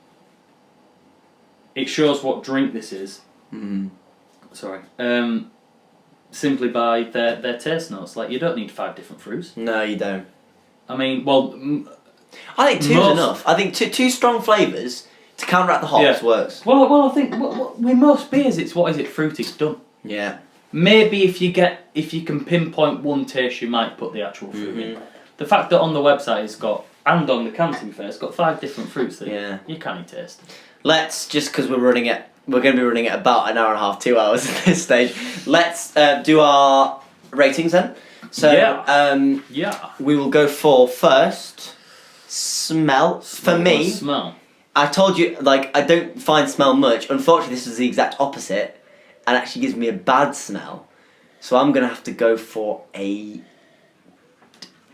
it shows what drink this is. Sorry. Simply by their taste notes. Like you don't need 5 different fruits. No, you don't. I mean, well. I think 2's enough. I think two strong flavours to counteract the hops works. Well, I think with most beers, it's fruity's done. Yeah. Maybe if you can pinpoint one taste, you might put the actual fruit in. The fact that on the website it's got, and on the can to be fair, it's got 5 different fruits that you can't taste. Let's, just because we're going to be running at about an hour and a half, 2 hours at this stage. Let's do our ratings then. So we will go for first smell. For me, smell. I told you, I don't find smell much. Unfortunately, this is the exact opposite, and actually gives me a bad smell. So I'm gonna have to go for a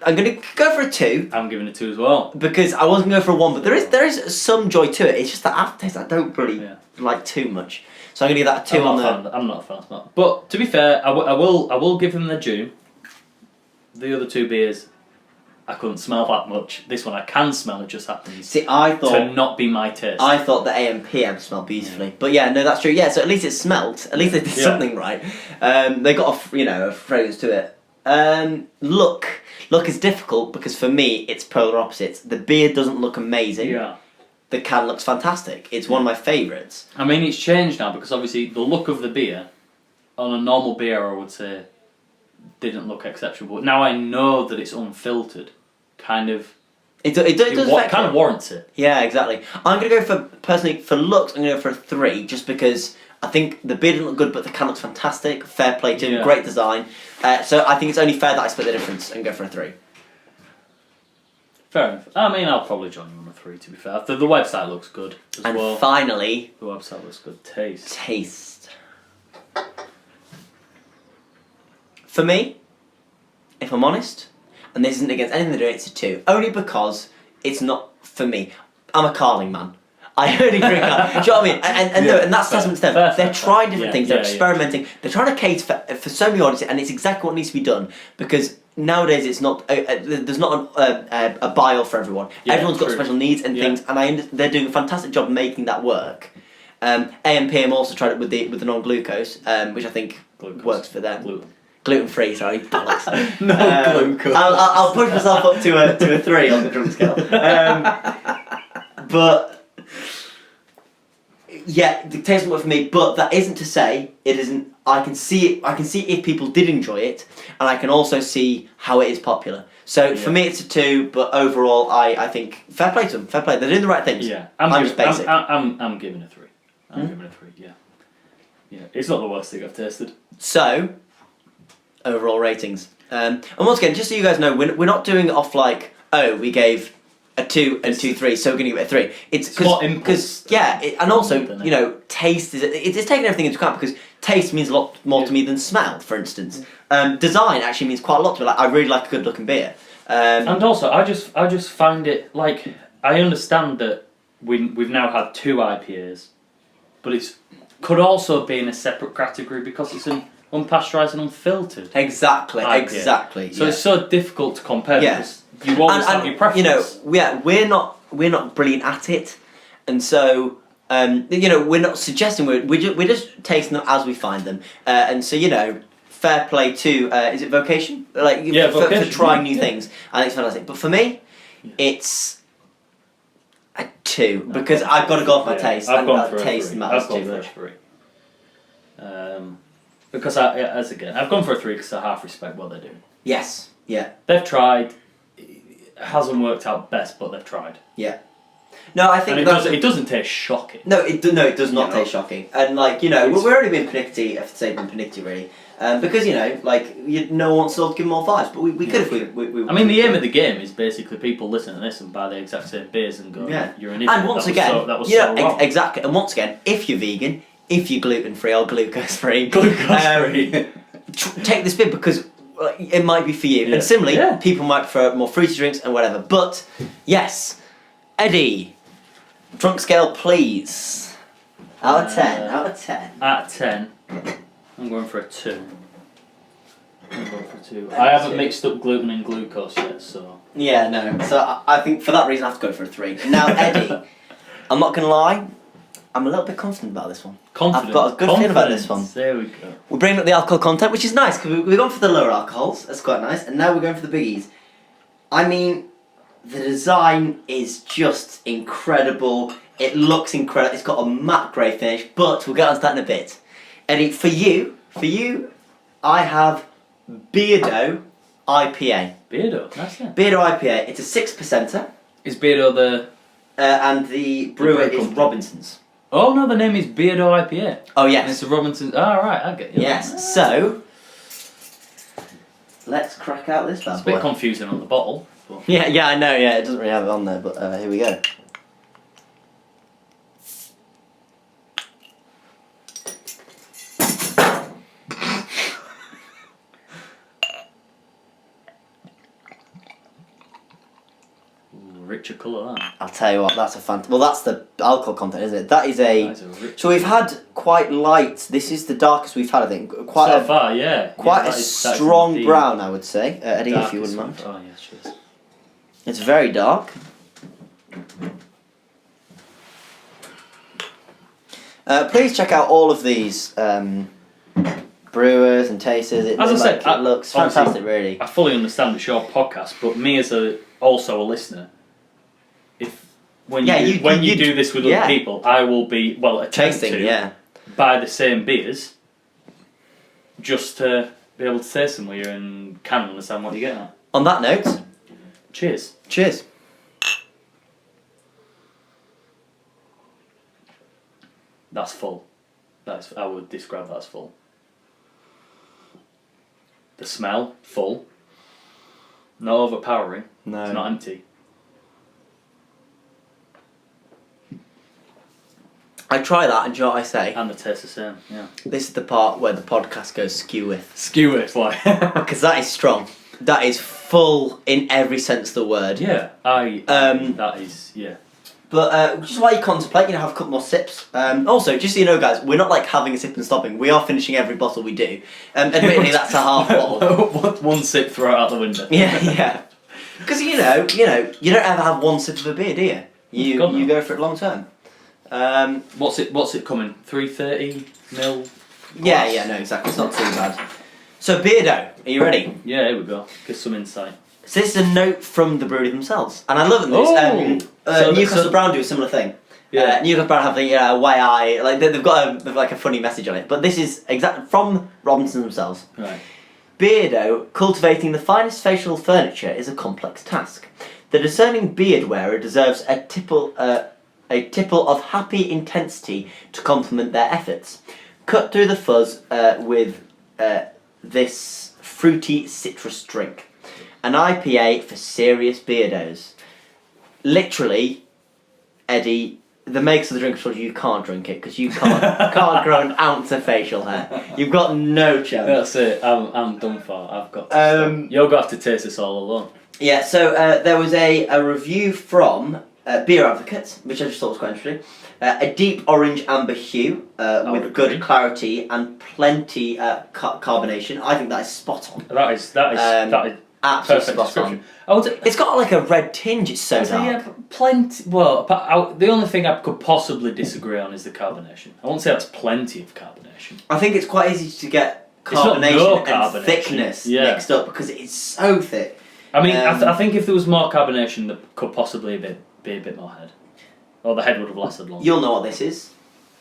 2. I'm giving it 2 as well because I wasn't going for a 1, but there is some joy to it. It's just the aftertaste I don't really like too much. So I'm gonna give that a 2 on there. I'm not a fan of smell, but to be fair, I will give them their due. The other 2 beers, I couldn't smell that much. This one I can smell. It just happens. See, I thought to not be my taste. I thought the AM PM smelled beautifully, but yeah, no, that's true. Yeah, so at least it smelt. At least they did something right. They got a fragrance to it. Look is difficult because for me it's polar opposites. The beer doesn't look amazing. Yeah. The can looks fantastic. It's one of my favourites. I mean, it's changed now because obviously the look of the beer on a normal beer, I would say, didn't look exceptional. But now I know that it's unfiltered. Kind of. It kind of warrants it. Yeah, exactly. I'm gonna go for looks. I'm gonna go for a 3, just because I think the beer didn't look good, but the can looks fantastic. Fair play to him, great design. So I think it's only fair that I split the difference and go for a 3. Fair enough. I mean, I'll probably join you on a 3. To be fair, the website looks good as well. And finally, the website looks good. Taste. For me, if I'm honest, and this isn't against anything they're doing, it's a 2. Only because it's not for me. I'm a Carling man. I only drink that. Do you know what I mean? And that's testament to them. They're trying different things. They're experimenting. They're trying to cater for so many audiences, and it's exactly what needs to be done. Because nowadays it's not. There's not a bile for everyone. Yeah, Everyone's got true. special needs and things, and they're doing a fantastic job making that work. AMPM also tried it with the non-glucose, which I think works for them. Gluten-free, sorry. No glucose. I'll push myself up to a 3 on the drunk scale. But yeah, it tastes work for me. But that isn't to say it isn't. I can see it. I can see if people did enjoy it, and I can also see how it is popular. So for me, it's a 2. But overall, I think fair play to them. Fair play. They're doing the right things. Yeah, I'm just basic. I'm giving a 3. I'm giving a 3. Yeah. It's not the worst thing I've tasted. So, overall ratings. And once again, just so you guys know, we're not doing it off like, oh, we gave a 2 and 2, 3, so we're going to give it a 3. It's because and also, you know, taste is it's taking everything into account, because taste means a lot more to me than smell, for instance. Design actually means quite a lot to me. Like, I really like a good looking beer. And also, I just find it, like, I understand that we've now had 2 IPAs, but it's could also be in a separate category because it's an unpasteurised and unfiltered. Exactly. So it's so difficult to compare because you always have your preference. You know, we're not brilliant at it, and so you know, we're not suggesting we're just tasting them as we find them, and so, you know, fair play to is it Vocation? Like, for trying new things. I think it's fantastic. But for me, it's a 2 because I've got to go off my taste. I've gone for taste a 3. matters I've gone too for much. a 3. Because I've gone for a 3 because I half respect what they're doing. Yes. Yeah. They've tried. It hasn't worked out best, but they've tried. Yeah. No, I think it doesn't taste shocking. No, it does not taste shocking. And, like, you know, we're only being pernickety, if say being pernickety really, because, you know, like, no one wants to give them all 5s, but we could if we I mean, the aim of the game is basically people listen to this and buy the exact same beers and go, you're an idiot. And once again, that was so wrong. Exactly. And once again, if you're vegan, if you're gluten-free or glucose-free, take this beer because it might be for you. And similarly, people might prefer more fruity drinks and whatever. But yes, Eddie, drunk scale, please. Out of 10. Out of 10. Out of 10, I'm going for a 2. I haven't mixed up gluten and glucose yet, so. Yeah, no. So I think for that reason I have to go for a 3. Now, Eddie, I'm not gonna lie, I'm a little bit confident about this one. I've got a good feeling about this one. There we go. We're bringing up the alcohol content, which is nice because we've gone for the lower alcohols. That's quite nice, and now we're going for the biggies. I mean, the design is just incredible. It looks incredible. It's got a matte grey finish, but we'll get onto that in a bit. Eddie, for you, I have Beardo IPA. Beardo, that's it. Beardo IPA. It's a 6%er. Is Beardo the? And the brewer is company. Robinson's. Oh no, the name is Beardo IPA. Oh yes. And it's a Robinson's. Oh right, I get you. Yes. So let's crack out this bad boy. It's a bit confusing on the bottle. But. Yeah, I know. Yeah, it doesn't really have it on there, but here we go. Richer colour, that. I'll tell you what, that's a well, that's the alcohol content, isn't it? That is a so we've had quite light. This is the darkest we've had, I think. Quite so far, yeah. Quite a strong brown, I would say. Eddie, if you wouldn't mind. Oh yes, cheers. It's very dark. Please check out all of these brewers and tasters. It looks fantastic, really. I fully understand it's your podcast, but me as also a listener, when you do this with other people, I will be tasting, buy the same beers just to be able to taste them with you and can understand what you're getting at. On that note, cheers. Cheers. That's full. I would describe that as full. The smell, full. Not overpowering. No. It's not empty. I try that, and do you know what I say? And the taste the same, yeah. This is the part where the podcast goes skew with. Skew with, like. Because that is strong. That is full in every sense of the word. Yeah, that is, yeah. But just while you contemplate, have a couple more sips. Also, just so you know, guys, we're not like having a sip and stopping. We are finishing every bottle we do. Admittedly, that's a half bottle. One sip, throw it out the window. Yeah. Because you don't ever have one sip of a beer, do you? You go for it long term. What's it coming? 330ml? Yeah, no, exactly. It's not too bad. So Beardo, are you ready? Yeah, here we go. Give some insight. So this is a note from the brewery themselves, and I love this. Newcastle Brown do a similar thing. Yeah. Newcastle Brown have the YI, like they've got a funny message on it, but this is exactly from Robinson themselves. Right. Beardo, cultivating the finest facial furniture is a complex task. The discerning beard wearer deserves a tipple of happy intensity to complement their efforts. Cut through the fuzz with this fruity citrus drink. An IPA for serious beardos. Literally, Eddie, the makers of the drink told you can't drink it because you can't grow an ounce of facial hair. You've got no chance. That's it. I'm done for. I've got to stop. You're going to have to taste this all alone. Yeah, so there was a review from Beer Advocate, which I just thought was quite interesting. A deep orange amber hue with good clarity and plenty carbonation. I think that is spot on. That is absolutely spot on. It's got like a red tinge. It's so dark. Yeah, plenty. Well, the only thing I could possibly disagree on is the carbonation. I won't say that's plenty of carbonation. I think it's quite easy to get carbonation and thickness mixed up because it's so thick. I mean, I think if there was more carbonation, there could possibly be a bit more head. Or the head would have lasted longer. You'll know what this is.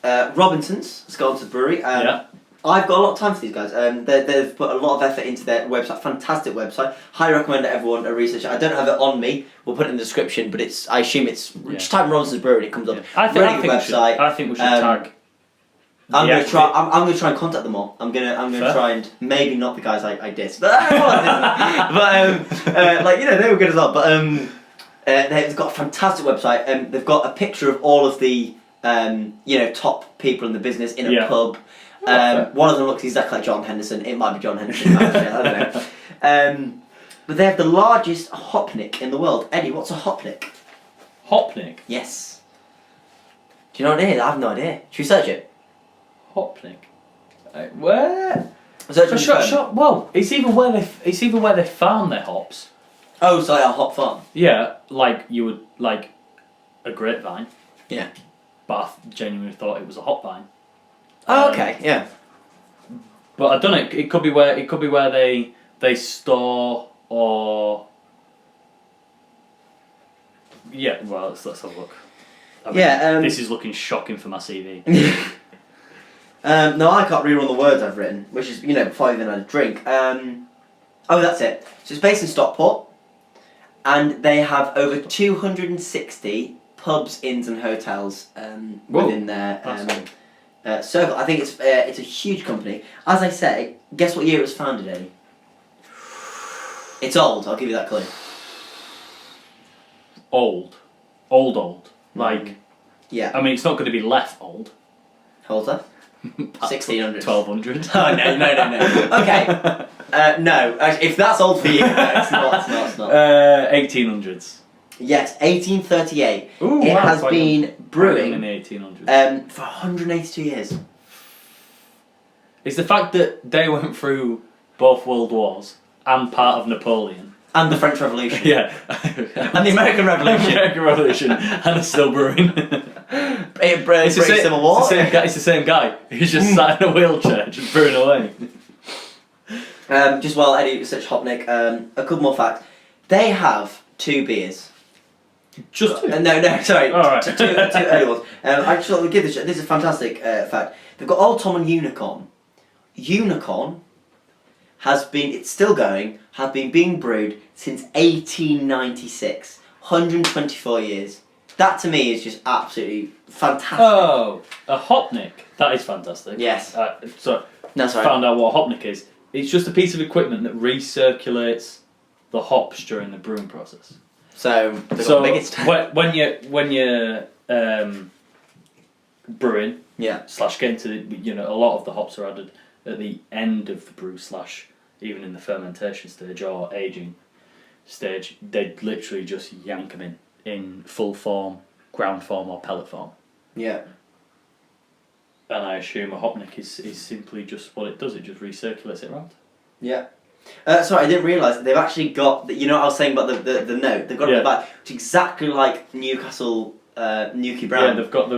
Robinson's, Scotland's brewery. Yeah. I've got a lot of time for these guys. They've put a lot of effort into their website. Fantastic website. Highly recommend that everyone research it. I don't have it on me. We'll put it in the description, but I assume it's just type in Robinson's Brewery and it comes up. I think website. I think we should tag. I'm gonna try. I'm gonna try and contact them all. I'm gonna try and maybe not the guys I dissed, but they were good as well. But they've got a fantastic website. They've got a picture of all of the top people in the business in a pub. One of them looks exactly like John Henderson. It might be John Henderson. I don't know. But they have the largest hopnik in the world. Eddie, what's a hopnik? Hopnik? Yes. Do you know what it is? I have no idea. Should we search it? Hopnik. Where? Well, it's either where they farm their hops. Oh, so like a hop farm. Yeah, like you would like a grapevine. Yeah. But I genuinely thought it was a hop vine. Oh, okay, yeah. But I don't know. It could be where they store or. Yeah. Well, let's have a look. This is looking shocking for my CV. No, I can't read all the words I've written, which is before I even had a drink. That's it. So it's based in Stockport, and they have over 260 pubs, inns, and hotels within their circle. I think it's a huge company. As I say, guess what year it was founded, Eddie? It's old. I'll give you that clue. Old. Like. Yeah. I mean, it's not going to be less old. How old's that? 1600. 1200. Oh no. Okay. No. If that's old for you, no, it's not. 1800s. Yes, 1838. Ooh, it has been brewing in the 1800s. For 182 years. It's the fact that they went through both World Wars and part of Napoleon. And the French Revolution. Yeah. And the American Revolution. And it's still brewing. It's the Civil War. It's the same guy. He's just sat in a wheelchair, just brewing away. Just while Eddie was such hopnik, a couple more facts. They have 2 beers. Just 2? No, sorry. All right. Two early ones. I just thought we'd give this is a fantastic fact. They've got Old Tom and Unicorn. Unicorn it's still going, have been being brewed since 1896. 124 years. That to me is just absolutely fantastic. Oh, a hopnik. That is fantastic. Yes. So, that's right. Found out what a hopnik is. It's just a piece of equipment that recirculates the hops during the brewing process. So the biggest. when you're brewing, / getting to a lot of the hops are added at the end of the brew / even in the fermentation stage or aging stage. They literally just yank them in full form ground form or pellet form. Yeah. And I assume a hopnick is simply just what it does. It just recirculates it around. Yeah. Sorry, I didn't realise they've actually got. You know what I was saying about the note? They've got it back, which is exactly like Newcastle Nuki Brown. Yeah, they've got.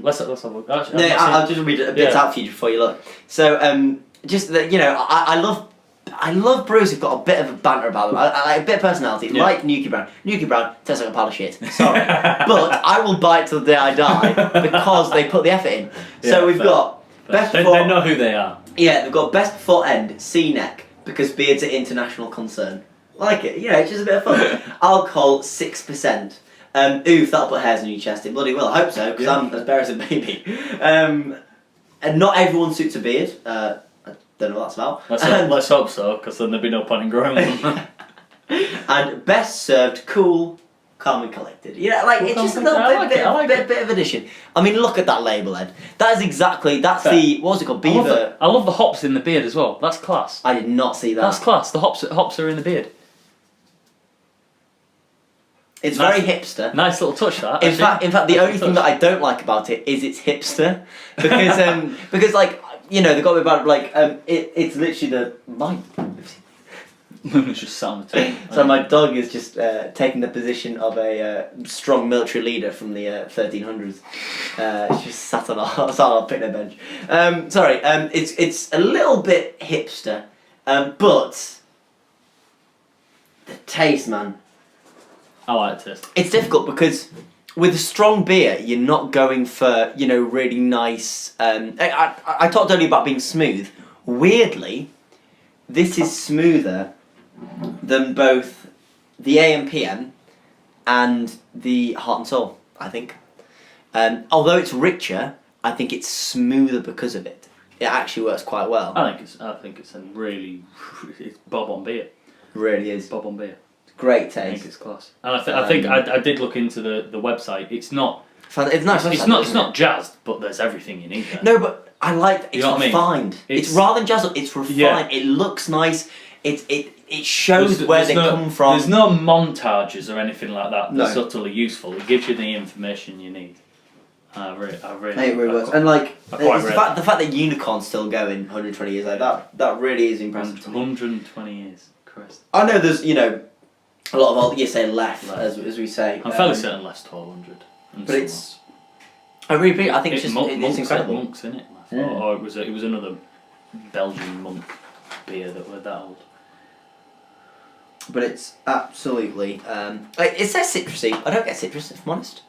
Let's have a look. Actually, no, I'll just read a bit out for you before you look. So, just that, you know, I love brews who've got a bit of a banter about them, a bit of personality, like Nuki Brown. Nuki Brown tastes like a pile of shit. Sorry, but I will buy it till the day I die because they put the effort in. So we've got best. They know who they are. Yeah, they've got best before end C neck because beards are international concern. Like it, you know, it's just a bit of fun. Alcohol 6%. Oof, that'll put hairs on your chest. It bloody will. I hope so because I'm as bare as a baby. And not everyone suits a beard. I don't know what that's about. Let's hope so, because then there'd be no point in growing them. And best served cool, calm and collected. Yeah, like cool, it's just a little bit of addition. I mean, look at that label, Ed. That is exactly the what was it called? Beaver. I love the hops in the beard as well. That's class. I did not see that. That's class. The hops are in the beard. It's nice, very hipster. Nice little touch that. In fact, the only thing that I don't like about it is it's hipster because like, you know, they've got me about like it's literally it's just sat on the table. So my dog is just taking the position of a strong military leader from the 1300s. It's just sat on a picnic bench. It's a little bit hipster, but the taste, man. I like the taste. It's difficult because with a strong beer, you're not going for, you know, really nice. I talked earlier about being smooth. Weirdly, this is smoother than both the AM PM and the Heart and Soul, I think. Although it's richer, I think it's smoother because of it. It actually works quite well. I think it's a really it's bob on beer. Really is bob on beer. Great taste. I think it's class. And I think I did look into the website. It's not. It's nice. It's not jazzed, but there's everything you need there. No, but I like it's refined. It's rather than jazzed. It's refined. Yeah. It looks nice. It shows where they come from. There's no montages or anything like that that's subtly useful. It gives you the information you need. I really it really works. And like the fact that Unicorn's still going 120 years like that really is impressive. 120 years, Christ. I know there's, you know, a lot of old, you say left. As we say. I'm fairly certain less 1200. But it's. I think it's incredible. Monks in it, or it was another Belgian monk beer that were that old. But it's absolutely. It says citrusy. I don't get citrus, if I'm honest.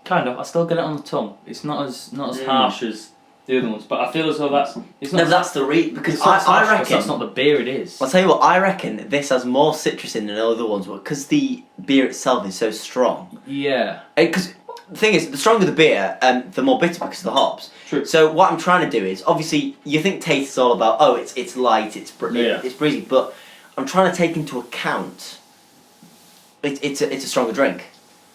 Kind of. I still get it on the tongue. It's not as harsh as the other ones, but I feel as though that's. It's not. No, that's the because I reckon that's not the beer. It is. I'll tell you what. I reckon this has more citrus in than the other ones, because the beer itself is so strong. Yeah. Because the thing is, the stronger the beer, the more bitter because of the hops. True. So what I'm trying to do is, obviously, you think taste is all about it's light, it's breezy, but I'm trying to take into account it's a stronger drink.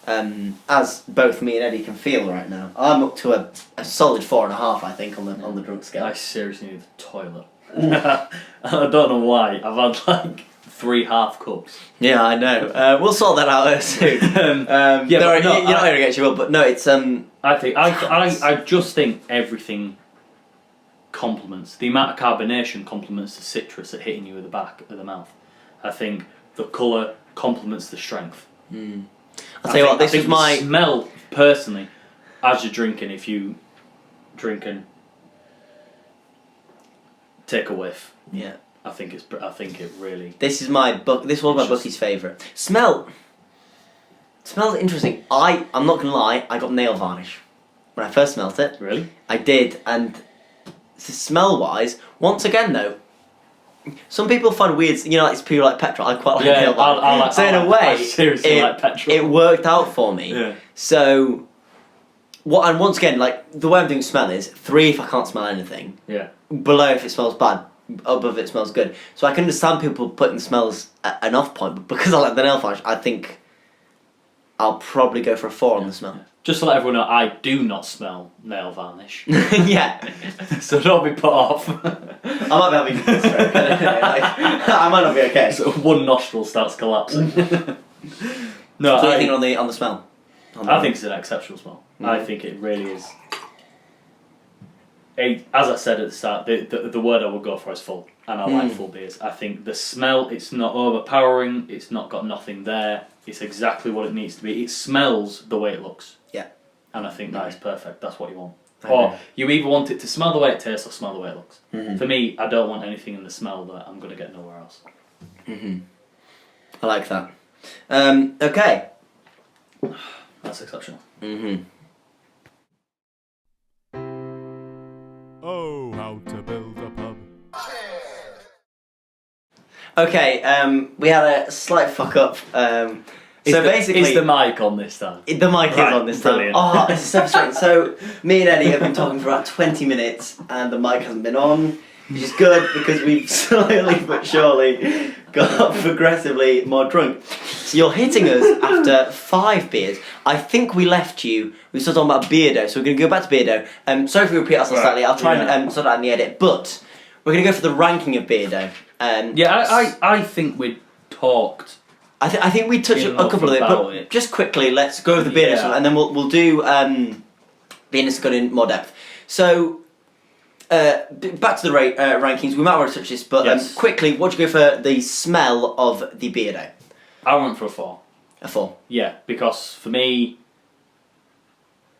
As both me and Eddie can feel right now. I'm up to a solid 4.5, I think, on the drunk scale. I seriously need the toilet. I don't know why. I've had like 3 half cups. Yeah, I know. We'll sort that out soon. You're not hearing it, you will, but no, it's I just think everything complements. The amount of carbonation complements the citrus at hitting you with the back of the mouth. I think the colour complements the strength. I'll tell you what, this is my smell personally. As you're drinking, if you drink and take a whiff, I think it really. This is my This was my Bucky's favourite. Smells interesting. I'm not gonna lie. I got nail varnish when I first smelt it. Really? I did, and smell wise, once again though. Some people find weird, you know, like it's people like petrol. I quite like nail varnish. So in a way, it worked out for me. Yeah. So, and once again, like the way I'm doing smell is 3 if I can't smell anything. Yeah. Below if it smells bad, above it smells good. So I can understand people putting smells at an off point, but because I like the nail varnish, I think I'll probably go for a 4 on the smell. Just to let everyone know, I do not smell nail varnish. Yeah. So don't be put off. I might be having a stroke. I might not be okay. So one nostril starts collapsing. No, What do you think on the smell? I think it's an exceptional smell. I think it really is. As I said at the start, the word I would go for is full, and I like full beers. I think the smell, it's not overpowering, it's not got nothing there, it's exactly what it needs to be. It smells the way it looks. Yeah. And I think that is perfect, that's what you want. Or you either want it to smell the way it tastes or smell the way it looks. For me, I don't want anything in the smell that I'm going to get nowhere else. I like that. Okay. That's exceptional. Oh, how to build a pub. Okay, we had a slight fuck up. Basically, is the mic on this time? The mic is on this time. Brilliant. Oh, this is so frustrating. So, me and Eddie have been talking for about 20 minutes and the mic hasn't been on, which is good because we've slowly but surely got progressively more drunk. So you're hitting us after 5 beers. I think we left you, we started talking about Beardo, so we're going to go back to Beardo. Sorry if we repeat ourselves slightly, I'll try and sort that out in the edit, but we're going to go for the ranking of Beardo. I think we talked... I think we touched a couple of it, but just quickly, let's go over the Beardo stuff, and then we'll do the Innis go in more depth. So, back to the rankings, we might already touch this, but quickly, what do you go for the smell of the Beardo? I went for a 4. A 4? Yeah, because for me,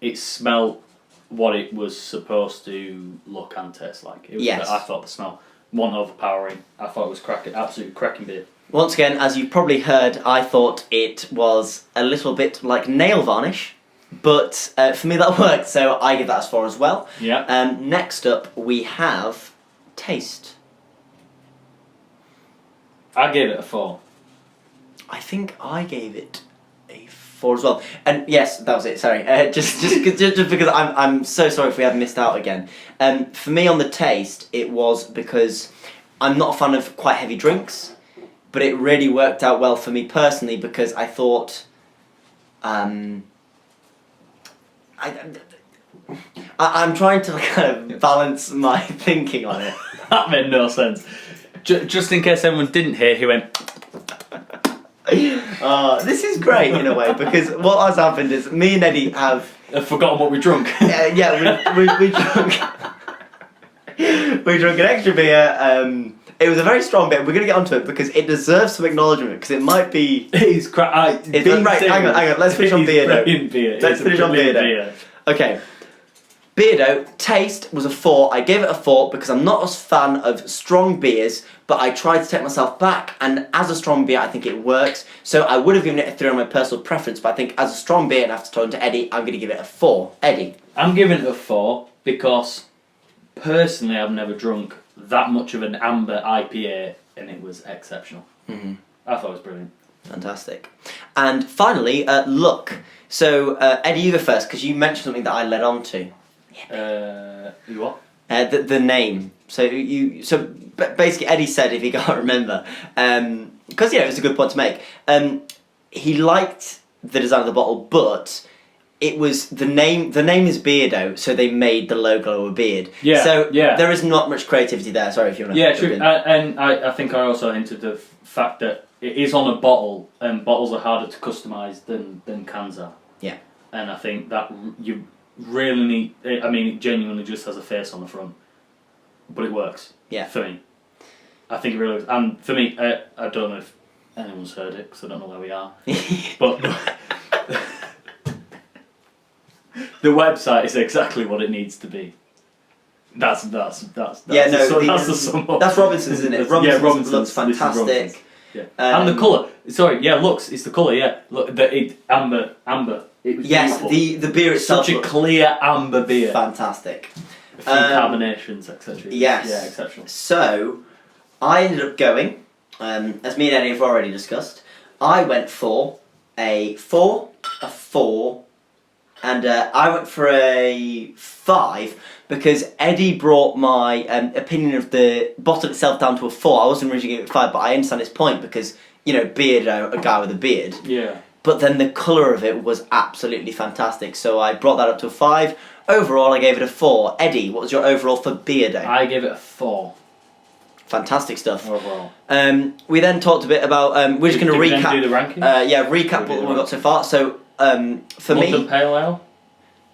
it smelled what it was supposed to look and taste like. It was, I thought the smell wasn't overpowering. I thought it was absolutely cracking beer. Once again, as you've probably heard, I thought it was a little bit like nail varnish, but for me that worked, so I give that as 4 as well. Yeah. Next up, we have taste. I gave it a 4. I think I gave it a 4 as well. And yes, that was it. Sorry, just because I'm so sorry if we have missed out again. For me on the taste, it was because I'm not a fan of quite heavy drinks, but it really worked out well for me personally because I thought, I'm trying to kind of balance my thinking on it. That made no sense. Just in case anyone didn't hear, he went. This is great in a way because what has happened is me and Eddie have forgotten what we drunk. we drunk we drunk an extra beer. It was a very strong beer. We're going to get onto it because it deserves some acknowledgement because it might be. It's right. Hang on. Let's finish on Beardo. Let's finish on Beardo. Okay. Beardo, taste was a 4. I gave it a 4 because I'm not a fan of strong beers, but I tried to take myself back, and as a strong beer, I think it works. So I would have given it a 3 on my personal preference, but I think as a strong beer, and after talking to Eddie, I'm going to give it a 4. Eddie? I'm giving it a 4 because, personally, I've never drunk that much of an amber IPA, and it was exceptional. I thought it was brilliant. Fantastic. And finally, look. So, Eddie, you go first, because you mentioned something that I led on to. You what? The name. So basically Eddie said, if he can't remember, because it was a good point to make. He liked the design of the bottle, but it was the name. The name is Beardo, so they made the logo of a beard. Yeah. So there is not much creativity there. Sorry if you want to. Yeah, true. And I think I also hinted the fact that it is on a bottle, and bottles are harder to customise than cans are. Yeah. And I think that you really need. I mean, it genuinely just has a face on the front, but it works. Yeah. For me, I think it really works. And for me, I don't know if anyone's heard it because I don't know where we are, but the website is exactly what it needs to be. That's the sum up. That's Robinson's, isn't it? Robinson's looks fantastic. Yeah. And the colour. Sorry, it's the colour. Yeah, look, amber. It was beautiful. the beer itself. Such a clear amber beer. Fantastic. A few carbonations, etc. Yes. Yeah, exceptional. So, I ended up going, as me and Eddie have already discussed, I went for a 4, a 4, and I went for a 5 because Eddie brought my opinion of the bottle itself down to a 4. I wasn't originally giving it a 5, but I understand his point because, Beardo, a guy with a beard. Yeah. But then the colour of it was absolutely fantastic, so I brought that up to a 5. Overall, I gave it a 4. Eddie, what was your overall for Beardo? I gave it a 4. Fantastic stuff. Overall. We then talked a bit about. We're just going to recap. Do the rankings? Recap what we've got so far. So for London Pale Ale.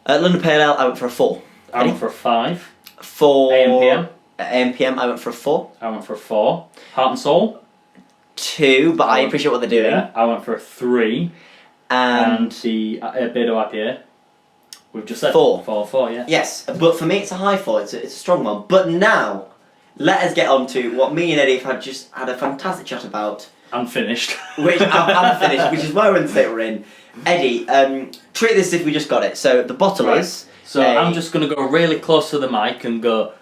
London Pale Ale, I went for a 4. I went for a 5. For AMPM. AMPM, I went for a 4. I went for a 4. Heart and Soul. 2, but I appreciate what they're doing. Yeah, I went for a 3. And the Beardo IPA. We've just said 4. 4, yeah. Yes, but for me it's a high 4. It's a strong one. But now, let us get on to what me and Eddie have just had a fantastic chat about. I'm finished. Which I'm finished, which is why we're in the state we're in. Eddie, treat this as if we just got it. So the bottle is. So I'm just going to go really close to the mic and go.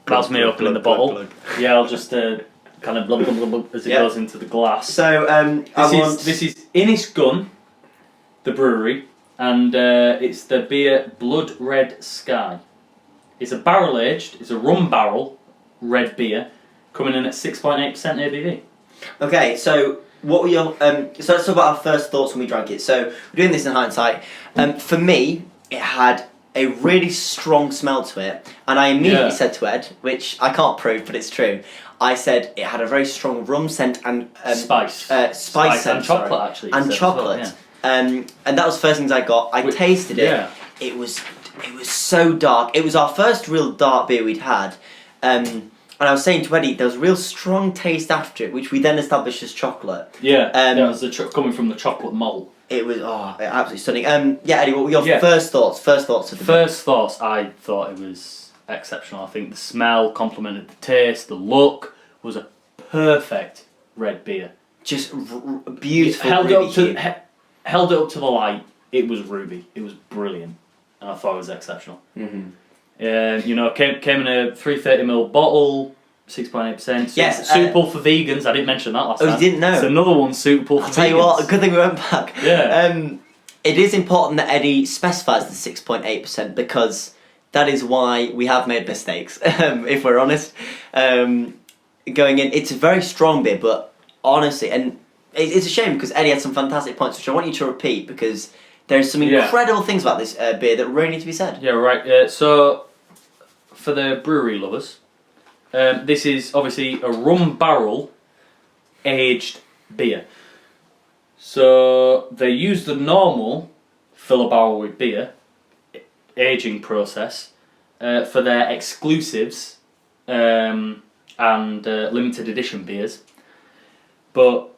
That's me opening the bottle. Yeah, I'll just kind of blub, blub, blub, blub as it goes into the glass. So this is Innisgun, the brewery, and it's the beer Blood Red Sky. It's a barrel aged. It's a rum barrel red beer, coming in at 6.8% ABV. Okay, so what were your so let's talk about our first thoughts when we drank it. So we're doing this in hindsight. For me, it had a really strong smell to it, and I immediately said to Ed, which I can't prove, but it's true. I said it had a very strong rum scent and spice scent, and chocolate actually, and chocolate. Well, yeah. And that was the first things I got. I tasted it. Yeah. It was so dark. It was our first real dark beer we'd had. And I was saying to Eddie, there was a real strong taste after it, which we then established as chocolate. Yeah, that was coming from the chocolate malt. It was absolutely stunning. Eddie, what were your first thoughts? First thoughts of the beer? First thoughts, I thought it was exceptional. I think the smell complemented the taste. The look was a perfect red beer. Just beautiful. Held it up to the light. It was ruby. It was brilliant, and I thought it was exceptional. Mm-hmm. Came in a 330ml bottle. 6.8%. Yes, suitable for vegans. I didn't mention that last time. Oh, you didn't know? It's another one suitable for vegans. I'll tell you what, good thing we went back. Yeah. It is important that Eddie specifies the 6.8% because that is why we have made mistakes, if we're honest. Going in, it's a very strong beer, but honestly, and it's a shame because Eddie had some fantastic points, which I want you to repeat because there's some incredible things about this beer that really need to be said. Yeah, right. So, for the brewery lovers, this is obviously a rum barrel aged beer. So they use the normal fill a barrel with beer aging process for their exclusives and limited edition beers. But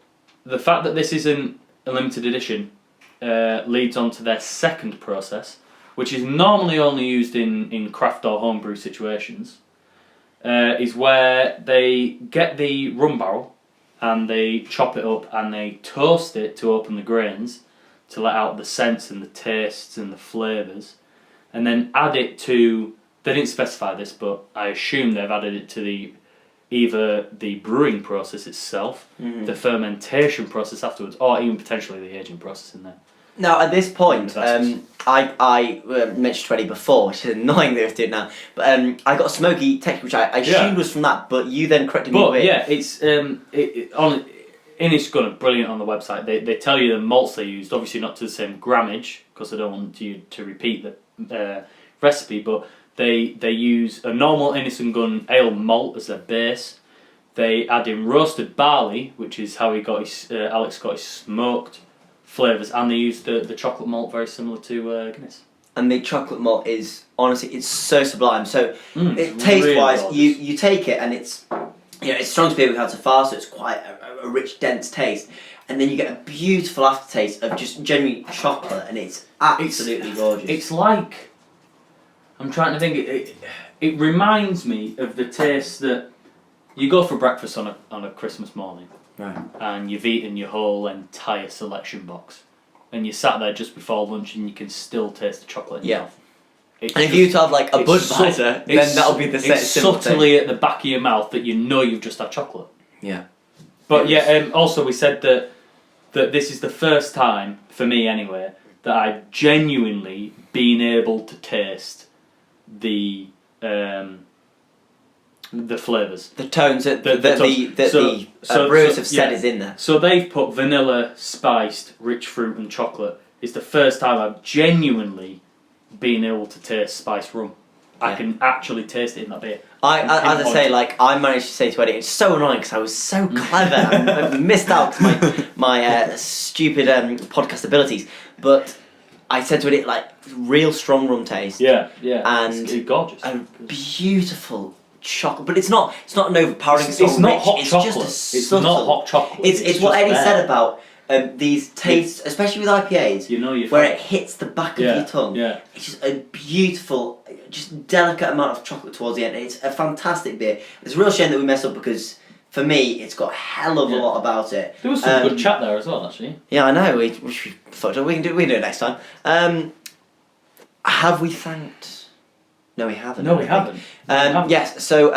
the fact that this isn't a limited edition leads on to their second process, which is normally only used in craft or homebrew situations. Is where they get the rum barrel and they chop it up and they toast it to open the grains to let out the scents and the tastes and the flavours, and then add it to. They didn't specify this, but I assume they've added it to either the brewing process itself, the fermentation process afterwards, or even potentially the aging process in there. Now, at this point, I mentioned to Eddie before, which is annoying that we have to do it now, but I got a smoky texture, which I assumed was from that, but you then corrected me with. But yeah, it's Innisgun, brilliant on the website. They tell you the malts they used, obviously not to the same grammage, because I don't want you to repeat the recipe, but they use a normal Innisgun ale malt as their base. They add in roasted barley, which is how he got his Alex got his smoked flavours, and they use the chocolate malt very similar to Guinness. And the chocolate malt is, honestly, it's so sublime. So taste-wise, really you take it and it's it's strong to be able to have so far, so it's quite a rich, dense taste. And then you get a beautiful aftertaste of just genuine chocolate, and it's absolutely gorgeous. It's like, I'm trying to think, it reminds me of the taste that you go for breakfast on a Christmas morning. Right. And you've eaten your whole entire selection box, and you sat there just before lunch, and you can still taste the chocolate in your mouth. And if you have like a Budweiser, then that'll be the same. It's subtly at the back of your mouth that you know you've just had chocolate. Yeah. But also we said that this is the first time, for me anyway, that I've genuinely been able to taste the flavours, the tones that the brewers have said is in there. So they've put vanilla, spiced, rich fruit, and chocolate. It's the first time I've genuinely been able to taste spiced rum. I can actually taste it in that beer. As I say, like I managed to say to Eddie, it's so annoying because I was so clever and I missed out my stupid podcast abilities. But I said to Eddie, like real strong rum taste. Yeah, and it's gorgeous. A beautiful chocolate, but it's not an overpowering. It's not hot chocolate. It's not hot chocolate. It's what Eddie said about these tastes, especially with IPAs, where it hits the back of your tongue. Yeah. It's just a beautiful, just delicate amount of chocolate towards the end. It's a fantastic beer. It's a real shame that we messed up because for me, it's got a hell of a lot about it. There was some good chat there as well, actually. Yeah, I know. We fucked up. We can do it next time. Have we thanked? No, we haven't. No, we haven't. Yes. So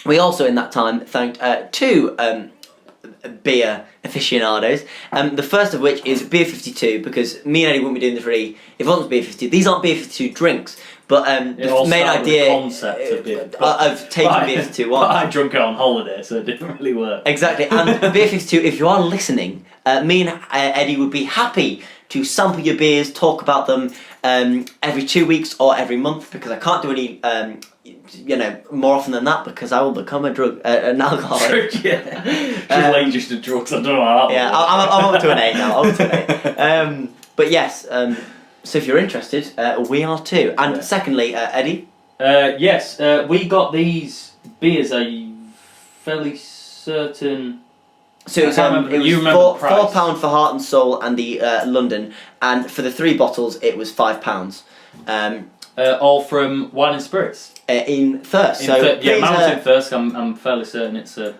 we also in that time thanked two beer aficionados. The first of which is Beer 52, because me and Eddie wouldn't be doing this really if it wasn't Beer 52. These aren't Beer 52 drinks, but the main idea concept of beer. I've taken Beer 52 on. But I drunk it on holiday, so it didn't really work. Exactly, and Beer 52, if you are listening, me and Eddie would be happy to sample your beers, talk about them every 2 weeks or every month, because I can't do any more often than that, because I will become an alcoholic. Just to drugs, I don't know how. Yeah, I'm up to an 8 now. I'm up to an 8. But yes, so if you're interested, we are too. And secondly, Eddie? Yes, we got these beers, I'm fairly certain. So it's, it was £4 for Heart and Soul and the London, and for the 3 bottles it was £5. All from Wine and Spirits. In Thirst. Mountain Thirst. I'm fairly certain it's a.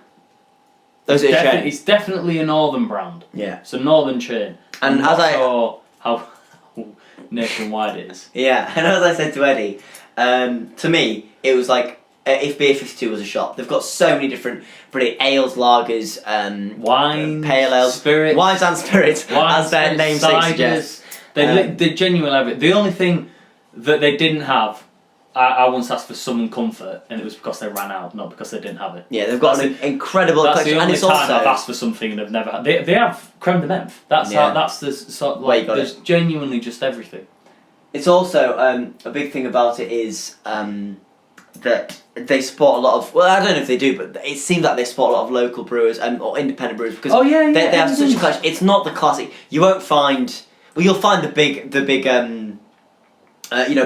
It's definitely a northern brand. Yeah. It's a northern chain. And I'm not sure how nationwide it is. Yeah, and as I said to Eddie, to me it was like if Beer 52 was a shop. They've got so many different brilliant ales, lagers, wines, pale ales, spirits, wines and spirits, as their namesake suggests. They genuinely have it. The only thing that they didn't have, I once asked for Sun and Comfort, and it was because they ran out, not because they didn't have it. Yeah, they've got an incredible collection. That's the only and time I've asked for something and they've never had. They have creme de menthe. That's the sort of, like, there's genuinely just everything. It's also a big thing about it is that they support a lot of. Well, I don't know if they do, but it seems like they support a lot of local brewers or independent brewers, because they have such a collection. It's not the classic. You won't find. Well, you'll find the big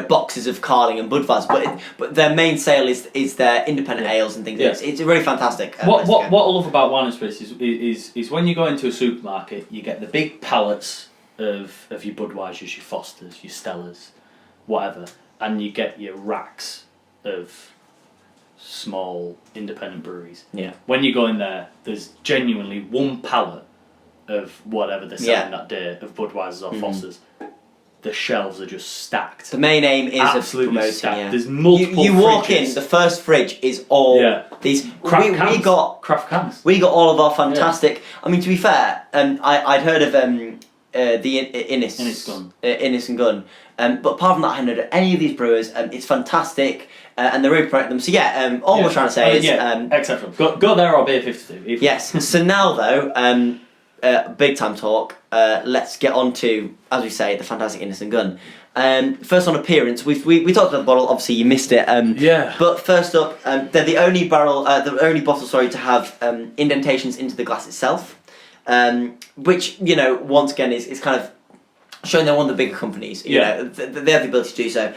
boxes of Carling and Budweiser, but their main sale is their independent ales and things. Yeah. It's really fantastic. What I love about Wine and Spirits is when you go into a supermarket, you get the big pallets of your Budweisers, your Fosters, your Stellas, whatever, and you get your racks of small independent breweries. Yeah. When you go in there, there's genuinely one pallet of whatever they're selling that day of Budweisers or Fosters. The shelves are just stacked. The main aim is absolutely promoting. stacked. Yeah. There's multiple. You walk in, the first fridge is all these craft cans. We got craft cans. We got all of our fantastic. I mean, to be fair, I'd heard of the Innis and Gunn. But apart from that, I hadn't heard of any of these brewers. It's fantastic, and they're really promoting them. So all we're trying to say is exceptional. Go there or Beer 52. Yes. So now though, big time talk. Let's get on to, as we say, the fantastic Innis and Gunn. First on appearance, we talked about the bottle. Obviously, you missed it. But first up, they're the only bottle, to have indentations into the glass itself, which once again is kind of showing they're one of the bigger companies. You know, they have the ability to do so.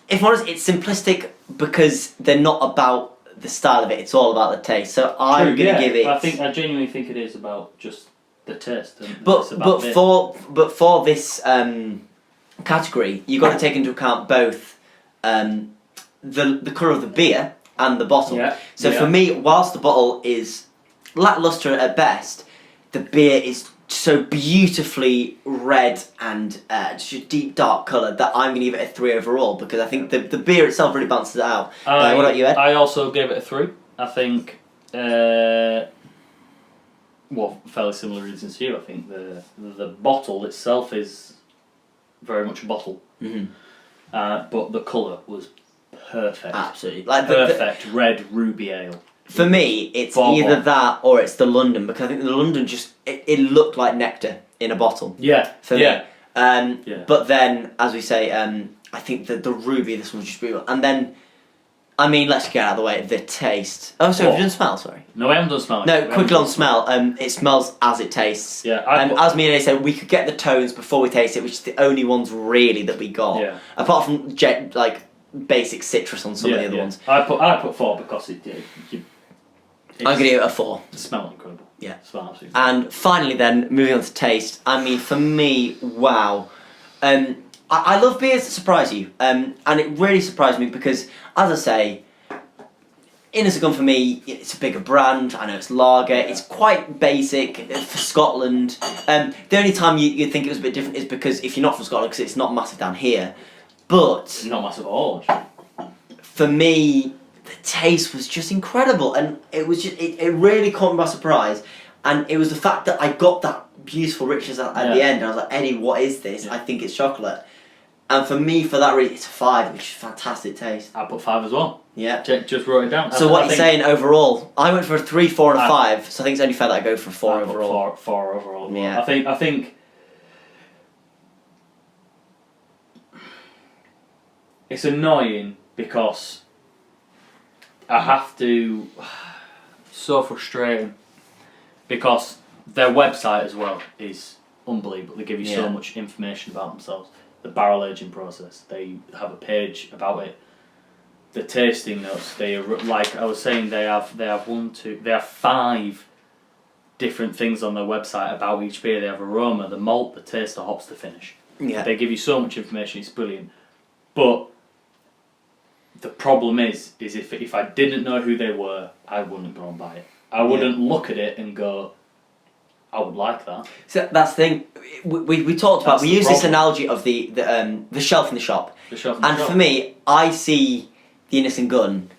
If I'm honest, it's simplistic because they're not about the style of it. It's all about the taste. So I'm going to give it. I genuinely think it is about just the taste. But for this category, you've got to take into account both the colour of the beer and the bottle. For me, whilst the bottle is lacklustre at best, the beer is so beautifully red and just a deep dark colour that I'm going to give it a 3 overall, because I think the beer itself really balances it out. What about you, Ed? I also gave it a 3. I think, fairly similar reasons to you. I think the bottle itself is very much a bottle, but the colour was perfect. Absolutely, perfect red ruby ale. For me, it's either that or it's the London, because I think the London just it looked like nectar in a bottle. Yeah. For me. But then, as we say, I think the ruby, this one was just beautiful. And then I mean, let's get out of the way. The taste. Oh, so have you done smell? Sorry. No, I haven't done smell. No, quickly on smell. It smells as it tastes. Yeah. As me and A said, we could get the tones before we taste it, which is the only ones really that we got. Yeah. Apart from basic citrus on some of the other ones. I put 4 because I'm gonna give it a 4. The smell incredible. Yeah. Smell absolutely. And finally, then moving on to taste. I mean, for me, wow. I love beers that surprise you, and it really surprised me because, as I say, Innis Gun for me, it's a bigger brand. I know it's lager. It's quite basic for Scotland. The only time you think it was a bit different is because if you're not from Scotland, because it's not massive down here. But it's not massive at all. Actually. For me, the taste was just incredible, and it was just it really caught me by surprise. And it was the fact that I got that beautiful richness at the end. And I was like, Eddie, what is this? I think it's chocolate. And for me, for that reason, it's a 5, which is fantastic taste. I put 5 as well. Yeah. Just wrote it down. So what are you saying overall? I went for a 3, 4 and a 5, so I think it's only fair that I go for a 4 overall. 4 overall. Yeah. I think it's annoying because I have to... So frustrating. Because their website as well is unbelievable. They give you so much information about themselves. The barrel aging process. They have a page about it. The tasting notes. They are, like I was saying. They have 5 different things on their website about each beer. They have aroma, the malt, the taste, the hops, the finish. Yeah. They give you so much information. It's brilliant. But the problem is if I didn't know who they were, I wouldn't go and buy it. I wouldn't look at it and go, I would like that. So that's the thing. We talked about. We use this analogy of the shelf in the shop. The shelf in the shop. For me, I see the Innis & Gunn.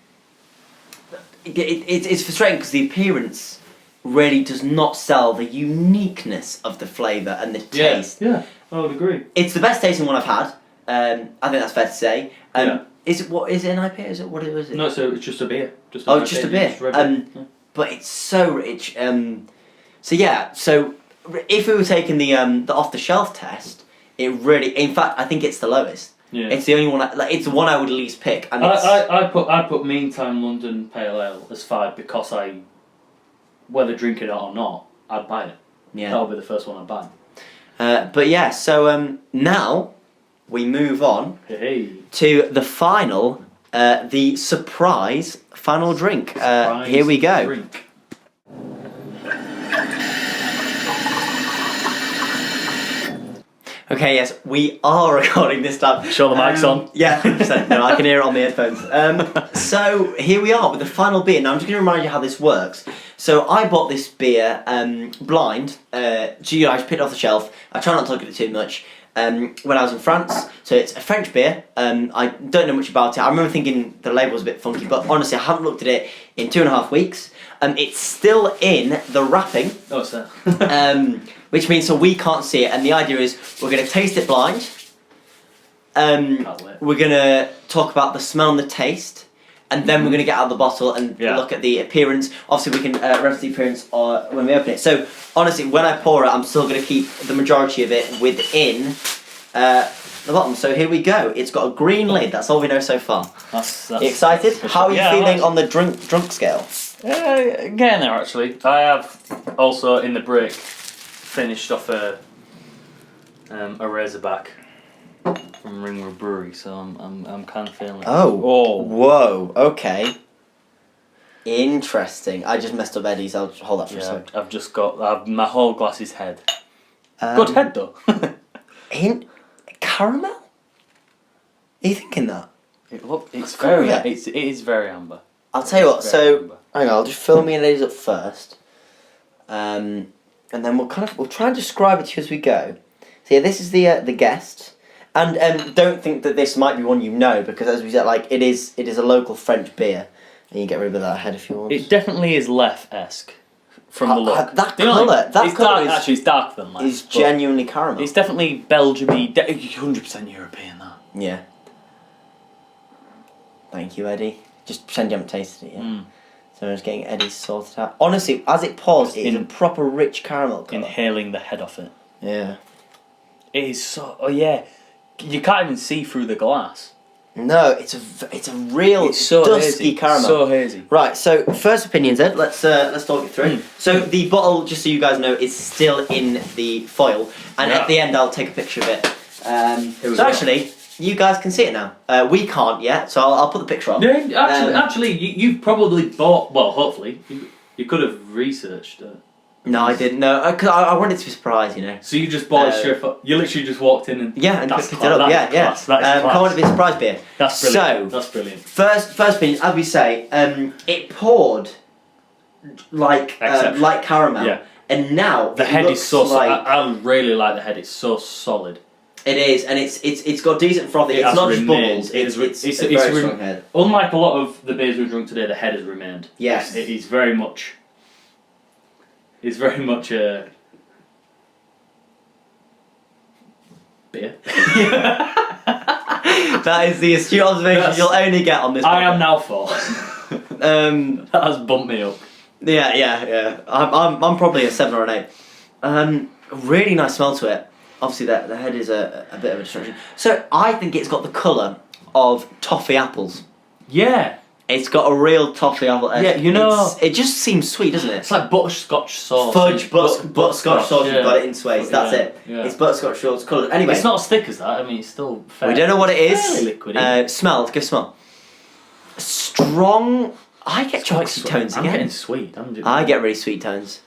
It's frustrating because the appearance really does not sell the uniqueness of the flavour and the taste. Yeah, I would agree. It's the best tasting one I've had. I think that's fair to say. Is it an IPA? Is it what it was? No, so it's just a beer. Just a beer. But it's so rich. So if we were taking the off the shelf test, it really, in fact, I think it's the lowest. Yeah. It's the only one. It's the one I would least pick. And I put Meantime London Pale Ale as 5 because whether drinking it or not, I'd buy it. Yeah. That would be the first one I'd buy. But yeah, so now we move on to the final, the surprise final drink. Here we go. Drink. Okay, yes, we are recording this time. Show the mic's on. Yeah, 100%. No, I can hear it on the headphones. So here we are with the final beer. Now I'm just going to remind you how this works. So I bought this beer blind. I just picked it off the shelf. I try not to look at it too much. When I was in France, so it's a French beer. I don't know much about it. I remember thinking the label was a bit funky, but honestly, I haven't looked at it in 2.5 weeks. It's still in the wrapping. Oh, it's there. Which means so we can't see it, and the idea is we're going to taste it blind. We're going to talk about the smell and the taste, and then we're going to get out of the bottle and look at the appearance. Obviously, we can reference the appearance when we open it. So, honestly, when I pour it, I'm still going to keep the majority of it within the bottom. So here we go. It's got a green lid. That's all we know so far. That's you excited? How are you feeling on the drunk scale? Getting there, actually. I have also in the break finished off a Razorback from Ringwood Brewery, so I'm kind of feeling it. Oh, whoa, okay. Interesting. I just messed up Eddie's. I'll hold that for a second. I've just got my whole glass is head. Good head though. Caramel? Are you thinking that? It's very. It is very amber. I'll tell you what. So amber. Hang on. I'll just fill me and Eddie's up first. And then we'll try and describe it to you as we go. So yeah, this is the guest, and don't think that this might be one you know, because as we said, like it is a local French beer, and you get rid of that head if you want. It definitely is Lef-esque from the look. That colour, it's darker than Lef. It's genuinely caramel. It's definitely Belgium-y, 100% European. That. Yeah. Thank you, Eddie. Just pretend you haven't tasted it yet. So I'm just getting Eddie's sorted out. Honestly, as it pours, it's a proper rich caramel colour. Inhaling the head off it. Yeah. It is so... Oh, yeah. You can't even see through the glass. No, it's a real so dusky hazy. caramel. So hazy. Right, so first opinions, Ed. Let's talk it through. So the bottle, just so you guys know, is still in the foil, and at the end I'll take a picture of it. So actually, you guys can see it now. We can't yet, so I'll put the picture on. Yeah, actually, you've probably bought. Well, hopefully, you could have researched it. No, I didn't. No, because I wanted to be surprised, you know. So you just bought it straight. You literally just walked in and picked it up. That Yeah. Class. That is class. I wanted to be a surprise beer. That's brilliant. So that's brilliant. First opinion, as we say, it poured like caramel. Yeah. And now The head is so. I really like the head. It's so solid. It is, and it's got decent frothy. It's not just bubbles. It's a very strong head. Unlike a lot of the beers we've drunk today, the head has remained. Yes. It is very much. It's very much a beer. That is the astute observation you'll only get on this. I am now full. That has bumped me up. Yeah. I'm probably a 7 or an 8. Really nice smell to it. Obviously, the head is a bit of a distraction. So I think it's got the colour of toffee apples. Yeah. It's got a real toffee apple. Yeah, you know, it just seems sweet, doesn't it? It's like butterscotch sauce. Fudge, butterscotch sauce. Yeah. You've got it in Sways. That's it. Yeah. It's butterscotch sauce coloured. Anyway, it's not as thick as that. I mean, it's still fair. We don't know what it is. Fairly liquidy. Smell. Let's go smell. Strong. I get chocolatey tones again. I'm getting sweet. I get really sweet tones.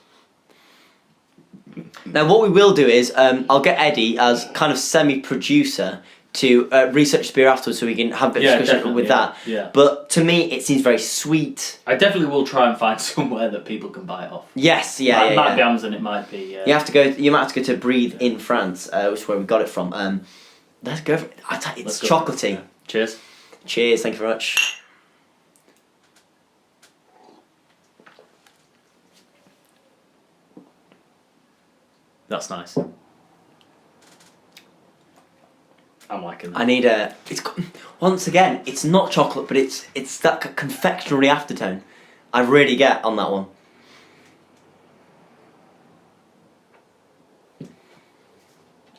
Now, what we will do is, I'll get Eddie as kind of semi-producer to research the beer afterwards, so we can have a bit of discussion with that. Yeah. But to me, it seems very sweet. I definitely will try and find somewhere that people can buy it off. Yes, It might be Amazon. It might be. You have to go. You might have to go to Breathe in France, which is where we got it from. Let's go for it. It's chocolatey. Yeah. Cheers. Cheers. Thank you very much. That's nice. I'm liking that. I need a. Once again, it's not chocolate, but it's that confectionery aftertone. I really get on that one.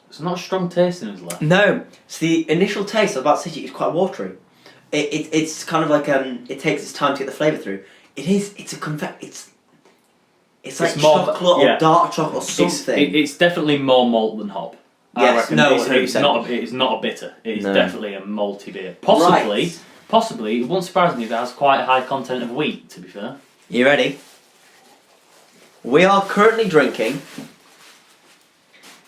It's not a strong taste in his left. No, so the initial taste, I was about to say to you, is quite watery. It's kind of like it takes its time to get the flavour through. It's like chocolate or dark chocolate or something. It's definitely more malt than hop. Yes, I reckon it's not a bitter. It's definitely a malty beer. Possibly, it won't surprise me if it has quite a high content of wheat, to be fair. You ready? We are currently drinking,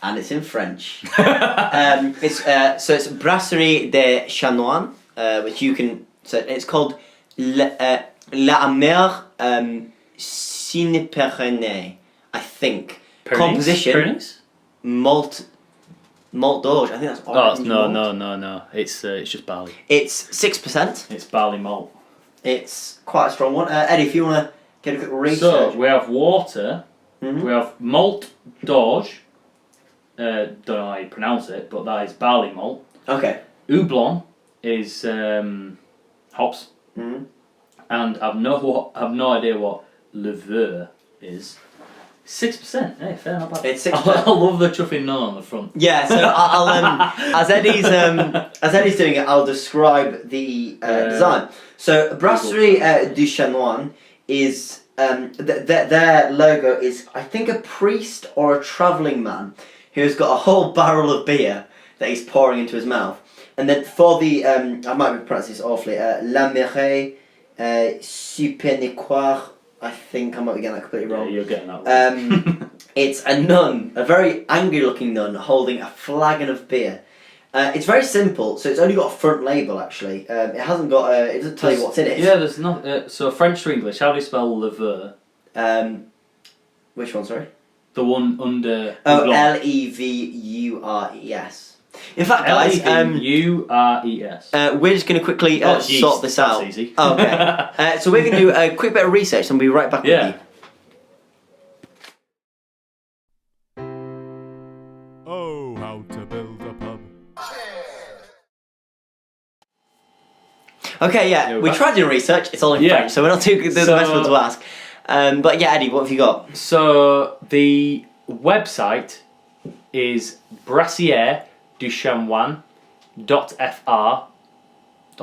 and it's in French. It's Brasserie de Chanoine, which you can. So it's called La Amère Sine-Pyrénées, I think. Composition. Pyrenees? Malt d'orge. I think that's orange. No. It's just barley. It's 6%. It's barley malt. It's quite a strong one. Eddie, if you want to get a quick research. So we have water. We have malt d'orge. Don't know how you pronounce it, but that is barley malt. Okay. Houblon is hops. And I've no idea what levure is. 6%. Hey, fair, not bad. It's 6%. I love the chuffing nun on the front. Yeah. So I'll as Eddie's doing it, I'll describe the design. So Brasserie du Chanoine is their logo is, I think, a priest or a travelling man who's got a whole barrel of beer that he's pouring into his mouth, and then for the I might be pronouncing this awfully, La Mère Supénéquoire. I think I might be getting that completely wrong. Yeah, you're getting that wrong. It's a nun, a very angry-looking nun, holding a flagon of beer. It's very simple, so it's only got a front label. Actually, it hasn't got. It doesn't tell you what's in it. Yeah, there's not. So French to English, how do you spell levure? Which one? Sorry. The one under. Levures. In fact, guys, Levures. We're just going to quickly sort this out. That's easy. Okay. So we're going to do a quick bit of research, and we'll be right back with you. Oh, how to build a pub. Okay, yeah, we tried doing research. It's all in French, so we're not too good. The best one to ask. But yeah, Eddie, what have you got? So the website is brassierduchanoine.fr.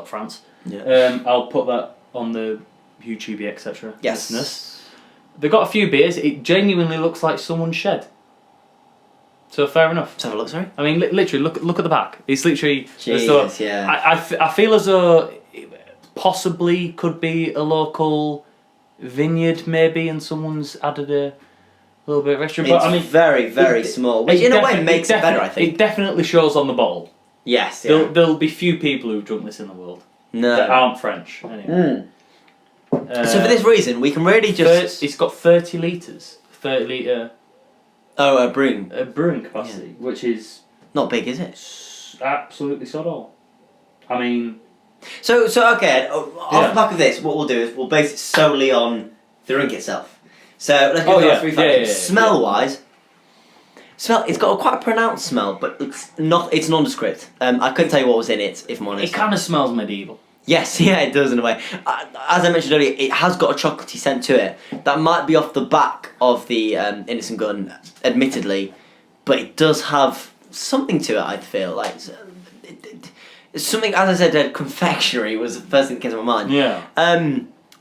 France. Yeah. I'll put that on the YouTube, etc. Yes. Listeners. They've got a few beers. It genuinely looks like someone's shed. So fair enough. Let's have a look, sorry. I mean, literally, look at the back. It's literally... Jesus, yeah. I feel as though it possibly could be a local vineyard, maybe, and someone's added a little bit of extra. But I mean, very, very small, which in a way makes it better, I think. It definitely shows on the bottle. Yes, yeah. There'll be few people who've drunk this in the world. No. That aren't French, anyway. So for this reason, we can really just... It's got 30 litres. 30 litre... Oh, a brewing. A brewing capacity, which is... Not big, is it? Absolutely sod all. I mean... So okay, off the back of this, what we'll do is we'll base it solely on the drink itself. So let's go through our three factors. Smell-wise, it's got quite a pronounced smell, but it's nondescript. I couldn't tell you what was in it, if I'm honest. It kind of smells medieval. Yes, yeah, it does in a way. As I mentioned earlier, it has got a chocolatey scent to it. That might be off the back of the Innocent Gun, admittedly, but it does have something to it, I feel. Like it's something, as I said, confectionery was the first thing that came to my mind. Yeah.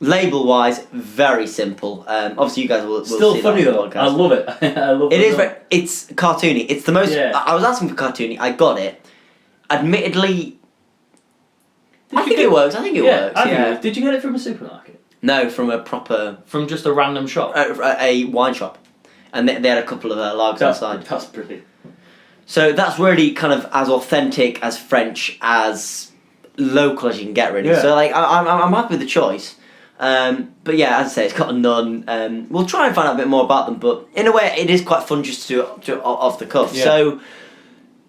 Label-wise, very simple. Obviously, you guys will still see funny that though. podcast. I love it. I love it. It is. It's cartoony. It's the most. Yeah. I was asking for cartoony. I got it. Admittedly, I think it works. Yeah. Did you get it from a supermarket? No, from a proper. From just a random shop. A wine shop, and they had a couple of lagers outside. That's pretty. So that's really kind of as authentic, as French, as local as you can get, really. Yeah. So like, I'm happy with the choice. But yeah, as I say, it's got a nun. We'll try and find out a bit more about them, but in a way, it is quite fun just to do off the cuff. Yeah. So,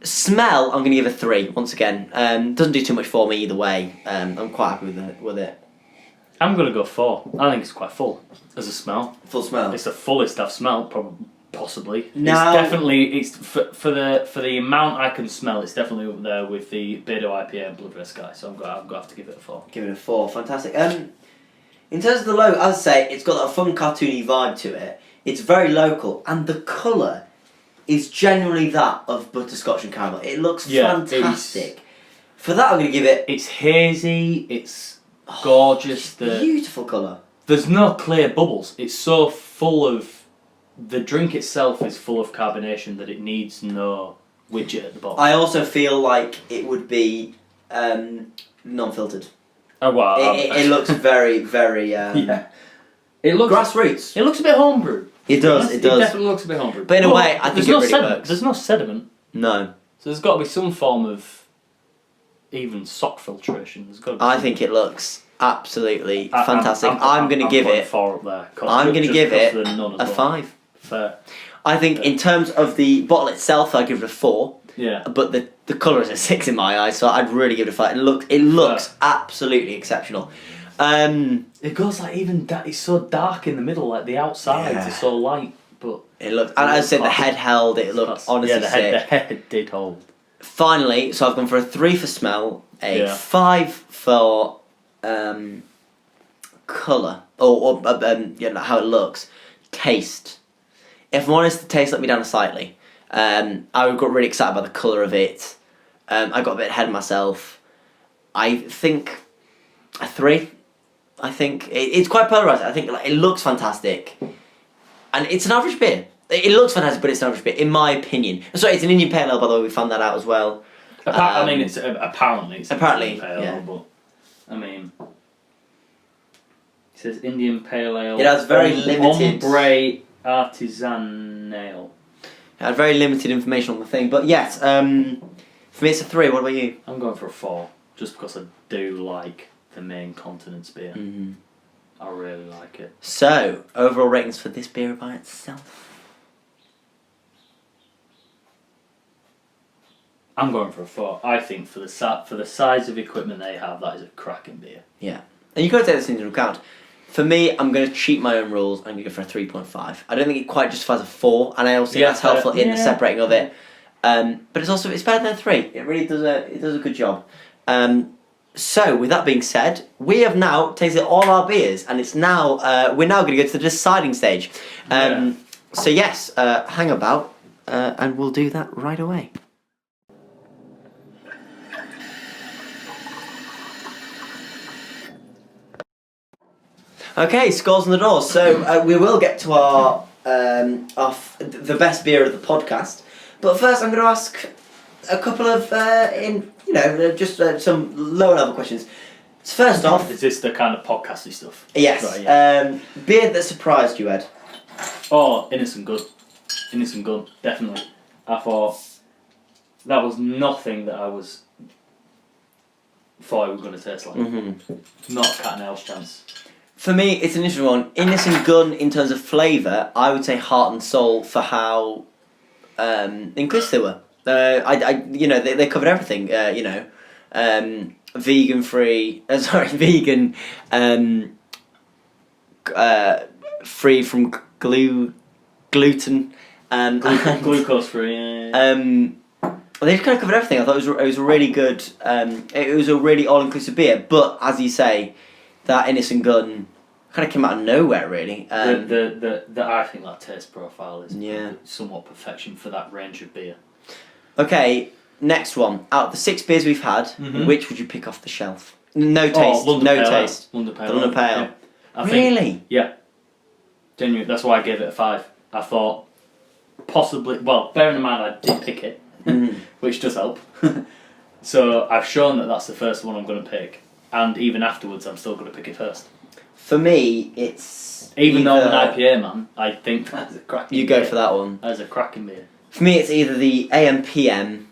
smell, I'm going to give a 3 once again. Doesn't do too much for me either way. I'm quite happy with it. I'm going to go 4. I think it's quite full as a smell. Full smell. It's the fullest I've smelled, possibly. No. It's definitely for the amount I can smell. It's definitely up there with the Beardo IPA and Blood Red Sky. So I'm going to have to give it a 4. Give it a 4. Fantastic. In terms of the logo, as I say, it's got that fun cartoony vibe to it. It's very local, and the colour is genuinely that of butterscotch and caramel. It looks fantastic. For that, I'm going to give it... It's hazy, it's gorgeous. Beautiful colour. There's no clear bubbles. It's so full of... The drink itself is full of carbonation that it needs no widget at the bottom. I also feel like it would be non-filtered. Oh wow! It looks very, very... yeah. It looks... Grassroots. It looks a bit homebrew. It does. It definitely looks a bit homebrew. But in a way, I think it really works. There's no sediment. No. So there's got to be some form of even sock filtration. There's got to be I think it looks absolutely fantastic. I'm going to give it... 4 up there. I'm going to give it a 5. Fair. I think in terms of the bottle itself, I'd give it a 4. Yeah. But the colour is a 6 in my eyes, so I'd really give it a 5. It looks absolutely exceptional. It goes like even it's so dark in the middle, like the outsides is so light, but it looks. And as I said, the head held. It looked honestly sick. The head did hold. Finally, so I've gone for a 3 for smell, a 5 for colour, or how it looks. Taste. If I'm honest, the taste let me down slightly. I got really excited by the colour of it. I got a bit ahead of myself. I think a 3. I think it's quite polarised. I think it looks fantastic, and it's an average beer. It looks fantastic, but it's an average beer, in my opinion. Sorry, it's an Indian Pale Ale, by the way. We found that out as well. I mean, it's apparently it's apparently Indian Pale Ale, but I mean, it says Indian Pale Ale. It has very limited ombre artisan ale. It had very limited information on the thing, but yes, for me it's a 3. What about you? I'm going for a 4, just because I do like the main continent's beer. Mm-hmm. I really like it. So, overall ratings for this beer by itself? I'm going for a 4. I think for the size of equipment they have, that is a cracking beer. Yeah. And you've got to take this into account. For me, I'm going to cheat my own rules. I'm going to go for a 3.5. I don't think it quite justifies a 4, and I also think that's helpful in the separating of it. But it's better than a 3. It really does a good job. So, with that being said, we have now tasted all our beers, and it's now we're now going to go to the deciding stage. So yes, hang about, and we'll do that right away. Okay, scores on the door. So we will get to our the best beer of the podcast, but first I'm going to ask a couple of some lower level questions. So first off, is this the kind of podcasty stuff? Yes. Right, yeah. Beer that surprised you, Ed. Oh, Innocent Gun, definitely. I thought that was nothing that I thought it was going to taste like. Mm-hmm. Not a cat and owl's chance. For me, it's an interesting one. Innocent Gun, in terms of flavour, I would say heart and soul for how inclusive they were. They covered everything. Vegan free. Vegan. Free from gluten. Glucose free. Yeah. They just kind of covered everything. I thought it was a really good. It was a really all inclusive beer. But as you say, that Innocent Gun kind of came out of nowhere, really. The I think that taste profile is Yeah. somewhat perfection for that range of beer. Okay, next one. Out of the 6 beers we've had, which would you pick off the shelf? No taste. London no Pale taste. Ale. London Pale. The London Pale. Yeah. I Really? Think, yeah. Genuine. That's why I gave it a 5. I thought possibly. Well, bearing in mind I did pick it, which does help. So I've shown that that's the first one I'm going to pick, and even afterwards I'm still going to pick it first. For me, it's even though I'm an IPA man, I think that's a cracking. You go for that one. That's a cracking beer. For me, it's either the AM/PM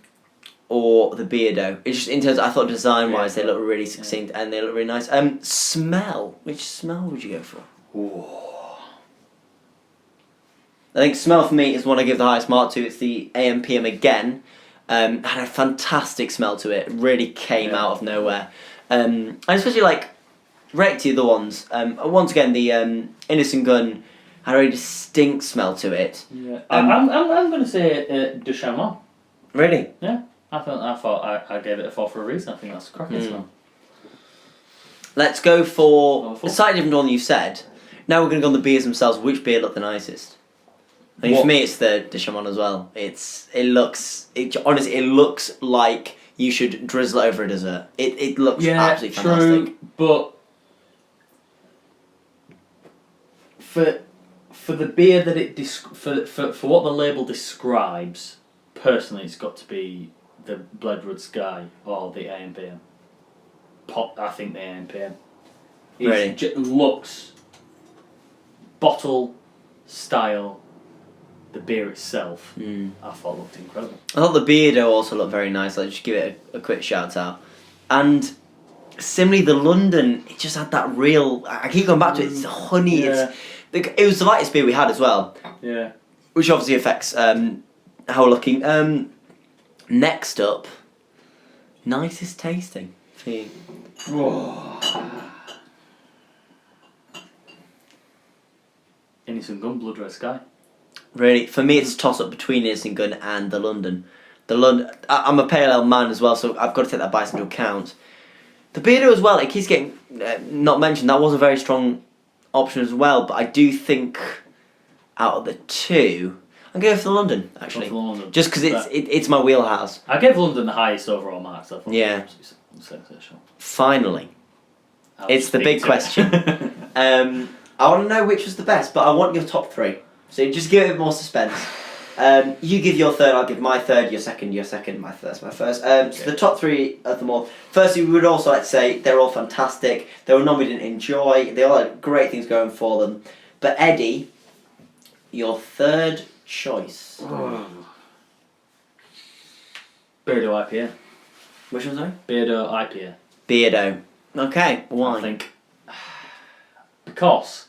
or the Beardo. It's just in terms. I thought design-wise, they look really succinct and they look really nice. Smell. Which smell would you go for? Ooh. I think smell for me is one I give the highest mark to. It's the AM/PM again. Had a fantastic smell to it. Really came out of nowhere. And especially right to the other ones. Once again, the Innocent Gun had a very distinct smell to it. Yeah. I'm going to say De Chamois. Really? Yeah. I thought I gave it a 4 for a reason. I think that's a cracking smell. Let's go for a slightly different one you said. Now we're going to go on the beers themselves. Which beer looked the nicest? I think for me it's the De Chamois as well. Honestly, it looks like you should drizzle it over a dessert. It looks absolutely fantastic. True, but for the beer that it for what the label describes, personally, it's got to be the Bledwood Sky or the AM/PM. I think the AM/PM. Really? Looks, bottle, style, the beer itself, I thought looked incredible. I thought the Beardo also looked very nice. I'll just give it a quick shout out. And similarly, the London, it just had that real. I keep going back to it. It's the honey. Yeah. It was the lightest beer we had as well. Yeah. Which obviously affects how we're looking. Next up, nicest tasting for you. Innocent Gun, Blood Red Sky. Really, for me, it's a toss up between Innocent Gun and the London. I'm a pale ale man as well, so I've got to take that bias into account. The Beardo as well. It keeps getting not mentioned. That was a very strong option as well, but I do think out of the two, I'm going to go for the London actually. London. Just because it's my wheelhouse. I gave London the highest overall marks. I thought sensational. Finally, it's the big question. I want to know which was the best, but I want your top 3. So just give it a bit more suspense. You give your third, I'll give my third, your second, my first. So the top 3 of them all. Firstly, we would also like to say they're all fantastic. There were none we didn't enjoy. They all had great things going for them. But Eddie, your third choice. Beardo IPA. Which one, sorry? Beardo IPA. Beardo. Okay, why? I think because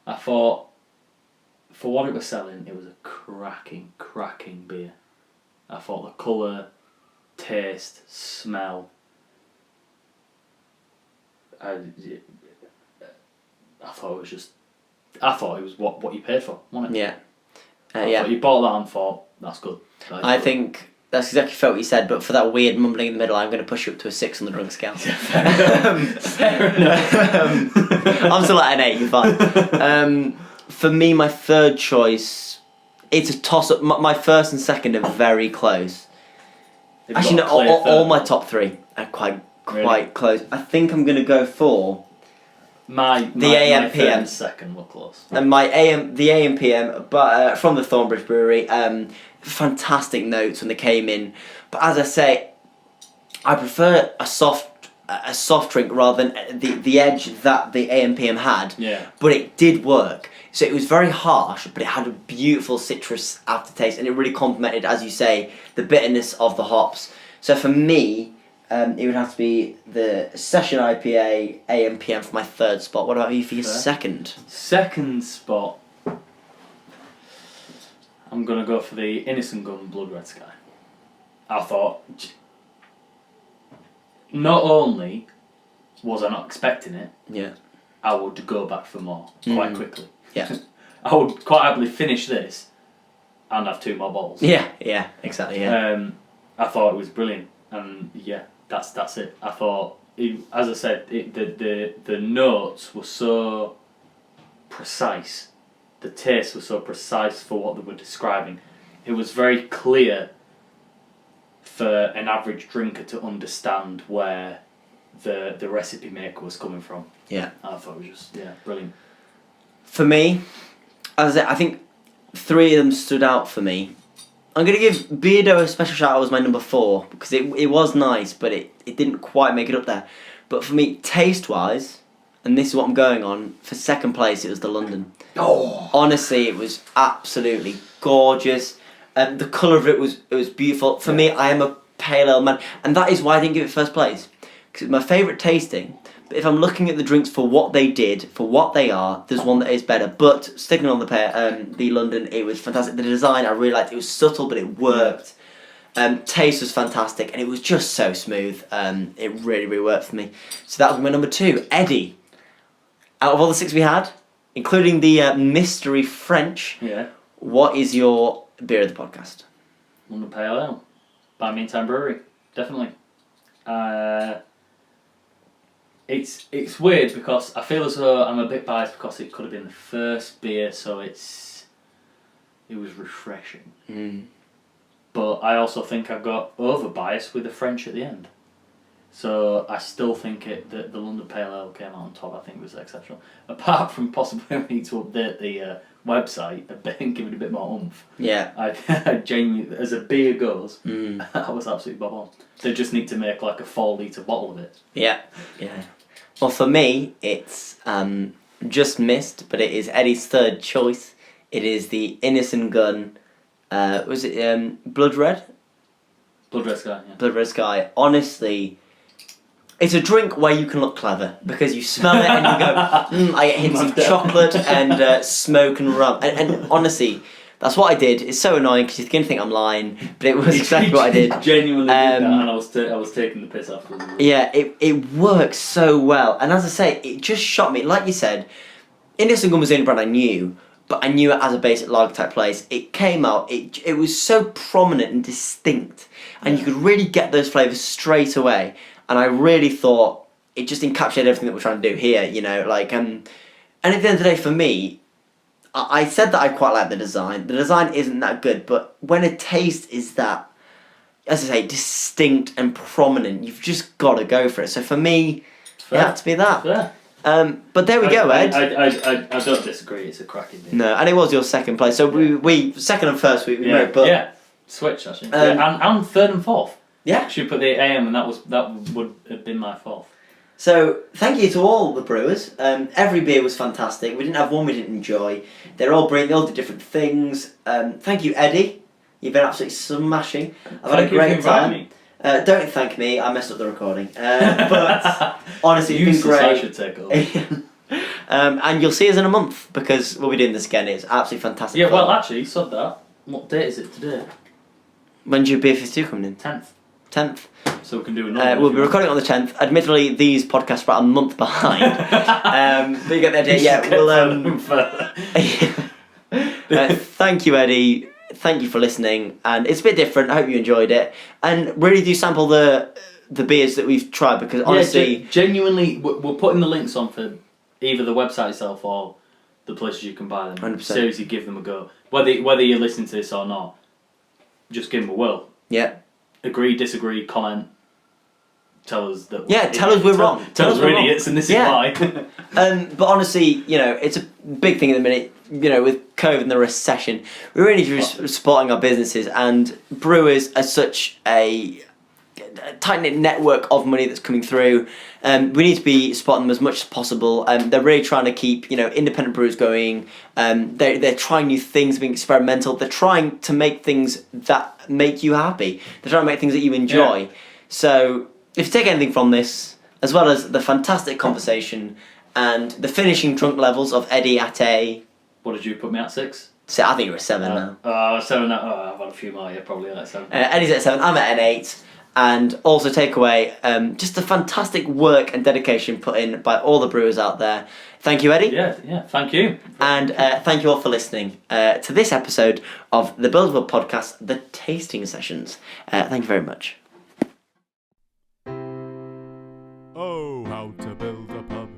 I thought for what it was selling, it was a cracking beer. I thought the colour, taste, smell. I thought it was just. I thought it was what you paid for, wasn't it? Yeah. I thought you bought that and thought that's good. I think that's exactly what you said, but for that weird mumbling in the middle, I'm going to push you up to a 6 on the drunk scale. Fair enough. I'm still at an 8. You're fine. For me, my third choice, it's a toss-up. My first and second are very close. Actually, no, all my top 3 are quite close. I think I'm going to go for the AM PM second were close. And the AM PM, but from the Thornbridge Brewery, fantastic notes when they came in. But as I say, I prefer a soft drink rather than the edge that the AM PM had. Yeah. But it did work. So it was very harsh, but it had a beautiful citrus aftertaste, and it really complemented, as you say, the bitterness of the hops. So for me, it would have to be the Session IPA AM PM for my third spot. What about you for your second? Second spot, I'm going to go for the Innocent Gun Blood Red Sky. I thought, not only was I not expecting it, yeah, I would go back for more quite quickly. Yeah. I would quite happily finish this and have 2 more bottles. Yeah, exactly, yeah. I thought it was brilliant, and yeah, that's it. I thought, as I said, the notes were so precise, the taste was so precise for what they were describing. It was very clear for an average drinker to understand where the recipe maker was coming from. Yeah. I thought it was just, brilliant. For me, as I think 3 of them stood out for me. I'm going to give Beardo a special shout out as my number 4 because it was nice, but it didn't quite make it up there. But for me, taste-wise, and this is what I'm going on, for second place it was the London. Oh! Honestly, it was absolutely gorgeous. The colour of it was beautiful. For me, I am a pale ale man, and that is why I didn't give it first place. Because it's my favourite tasting. But if I'm looking at the drinks for what they did, for what they are, there's one that is better. But sticking on the London, it was fantastic. The design, I really liked. It was subtle, but it worked. Taste was fantastic, and it was just so smooth. It really, really worked for me. So that was my number 2. Eddie, out of all the 6 we had, including the mystery French, what is your beer of the podcast? London Pale Ale by Meantime Brewery, definitely. It's weird because I feel as though I'm a bit biased because it could have been the first beer, so it was refreshing. But I also think I got over biased with the French at the end. So I still think that the London Pale Ale came out on top. I think it was exceptional. Apart from possibly having to update the website and give it a bit more oomph. Yeah. I genuinely, as a beer goes, I was absolutely bob on. They just need to make like a 4-litre bottle of it. Yeah. Well, for me, it's just missed, but it is Eddie's third choice. It is the Innocent Gun. Was it Blood Red? Blood Red Sky, yeah. Blood Red Sky. Honestly, it's a drink where you can look clever because you smell it and you go, I get hints of chocolate and smoke and rum. And honestly, that's what I did. It's so annoying because you're going to think I'm lying, but it was exactly what I did. Genuinely did that, and I was taking the piss after. Yeah, it works so well. And as I say, it just shocked me. Like you said, Innocent Gun was the only brand I knew, but I knew it as a basic lager type place. It came out, it was so prominent and distinct, and you could really get those flavours straight away. And I really thought it just encapsulated everything that we're trying to do here, and at the end of the day, for me, I said that I quite like the design. The design isn't that good, but when a taste is that, as I say, distinct and prominent, you've just got to go for it. So for me, it had to be that. Fair. But there we go, Ed. I don't disagree. It's a cracking beer. No, and it was your second place. So we second and first we wrote, but switch actually. And third and fourth. Yeah, should put the AM, and that would have been my fourth. So thank you to all the brewers. Every beer was fantastic. We didn't have one we didn't enjoy. They're all brilliant. They all did different things. Thank you, Eddie. You've been absolutely smashing. I've had a great time. Don't thank me. I messed up the recording. But honestly, it's been great. I should take over. And you'll see us in a month because we'll be doing this again. It's absolutely fantastic. Yeah. Well, actually, you said that. What date is it today? When's your Beer 52 coming in? 10th. So we can do another. We'll be recording on the 10th. Admittedly, these podcasts are about a month behind. But you get the idea. Yeah, we'll. Thank you, Eddie. Thank you for listening. And it's a bit different. I hope you enjoyed it. And really do sample the beers that we've tried because honestly, genuinely, we're putting the links on for either the website itself or the places you can buy them. 100%. Seriously, give them a go. Whether you're listening to this or not, just give them a whirl. Yeah. Agree, disagree, comment. tell us that. Yeah, tell us we're wrong. Tell us we're idiots, and this is why. But honestly, it's a big thing at the minute. With COVID and the recession, we're really just supporting our businesses, and brewers are such a tight-knit network of money that's coming through. We need to be supporting them as much as possible. They're really trying to keep independent brewers going. They're trying new things, being experimental. They're trying to make things that make you happy. They're trying to make things that you enjoy. Yeah. So if you take anything from this, as well as the fantastic conversation and the finishing drunk levels of Eddie at a... What did you put me at, 6? So I think you're a 7 now. 7 now. Oh, I've had a few more, yeah, probably like 7. Eddie's at 7, I'm at an 8. And also take away just the fantastic work and dedication put in by all the brewers out there. Thank you, Eddie. Yeah, thank you. And thank you all for listening to this episode of the Build Up podcast, the tasting sessions. Thank you very much. Oh, how to build a pub.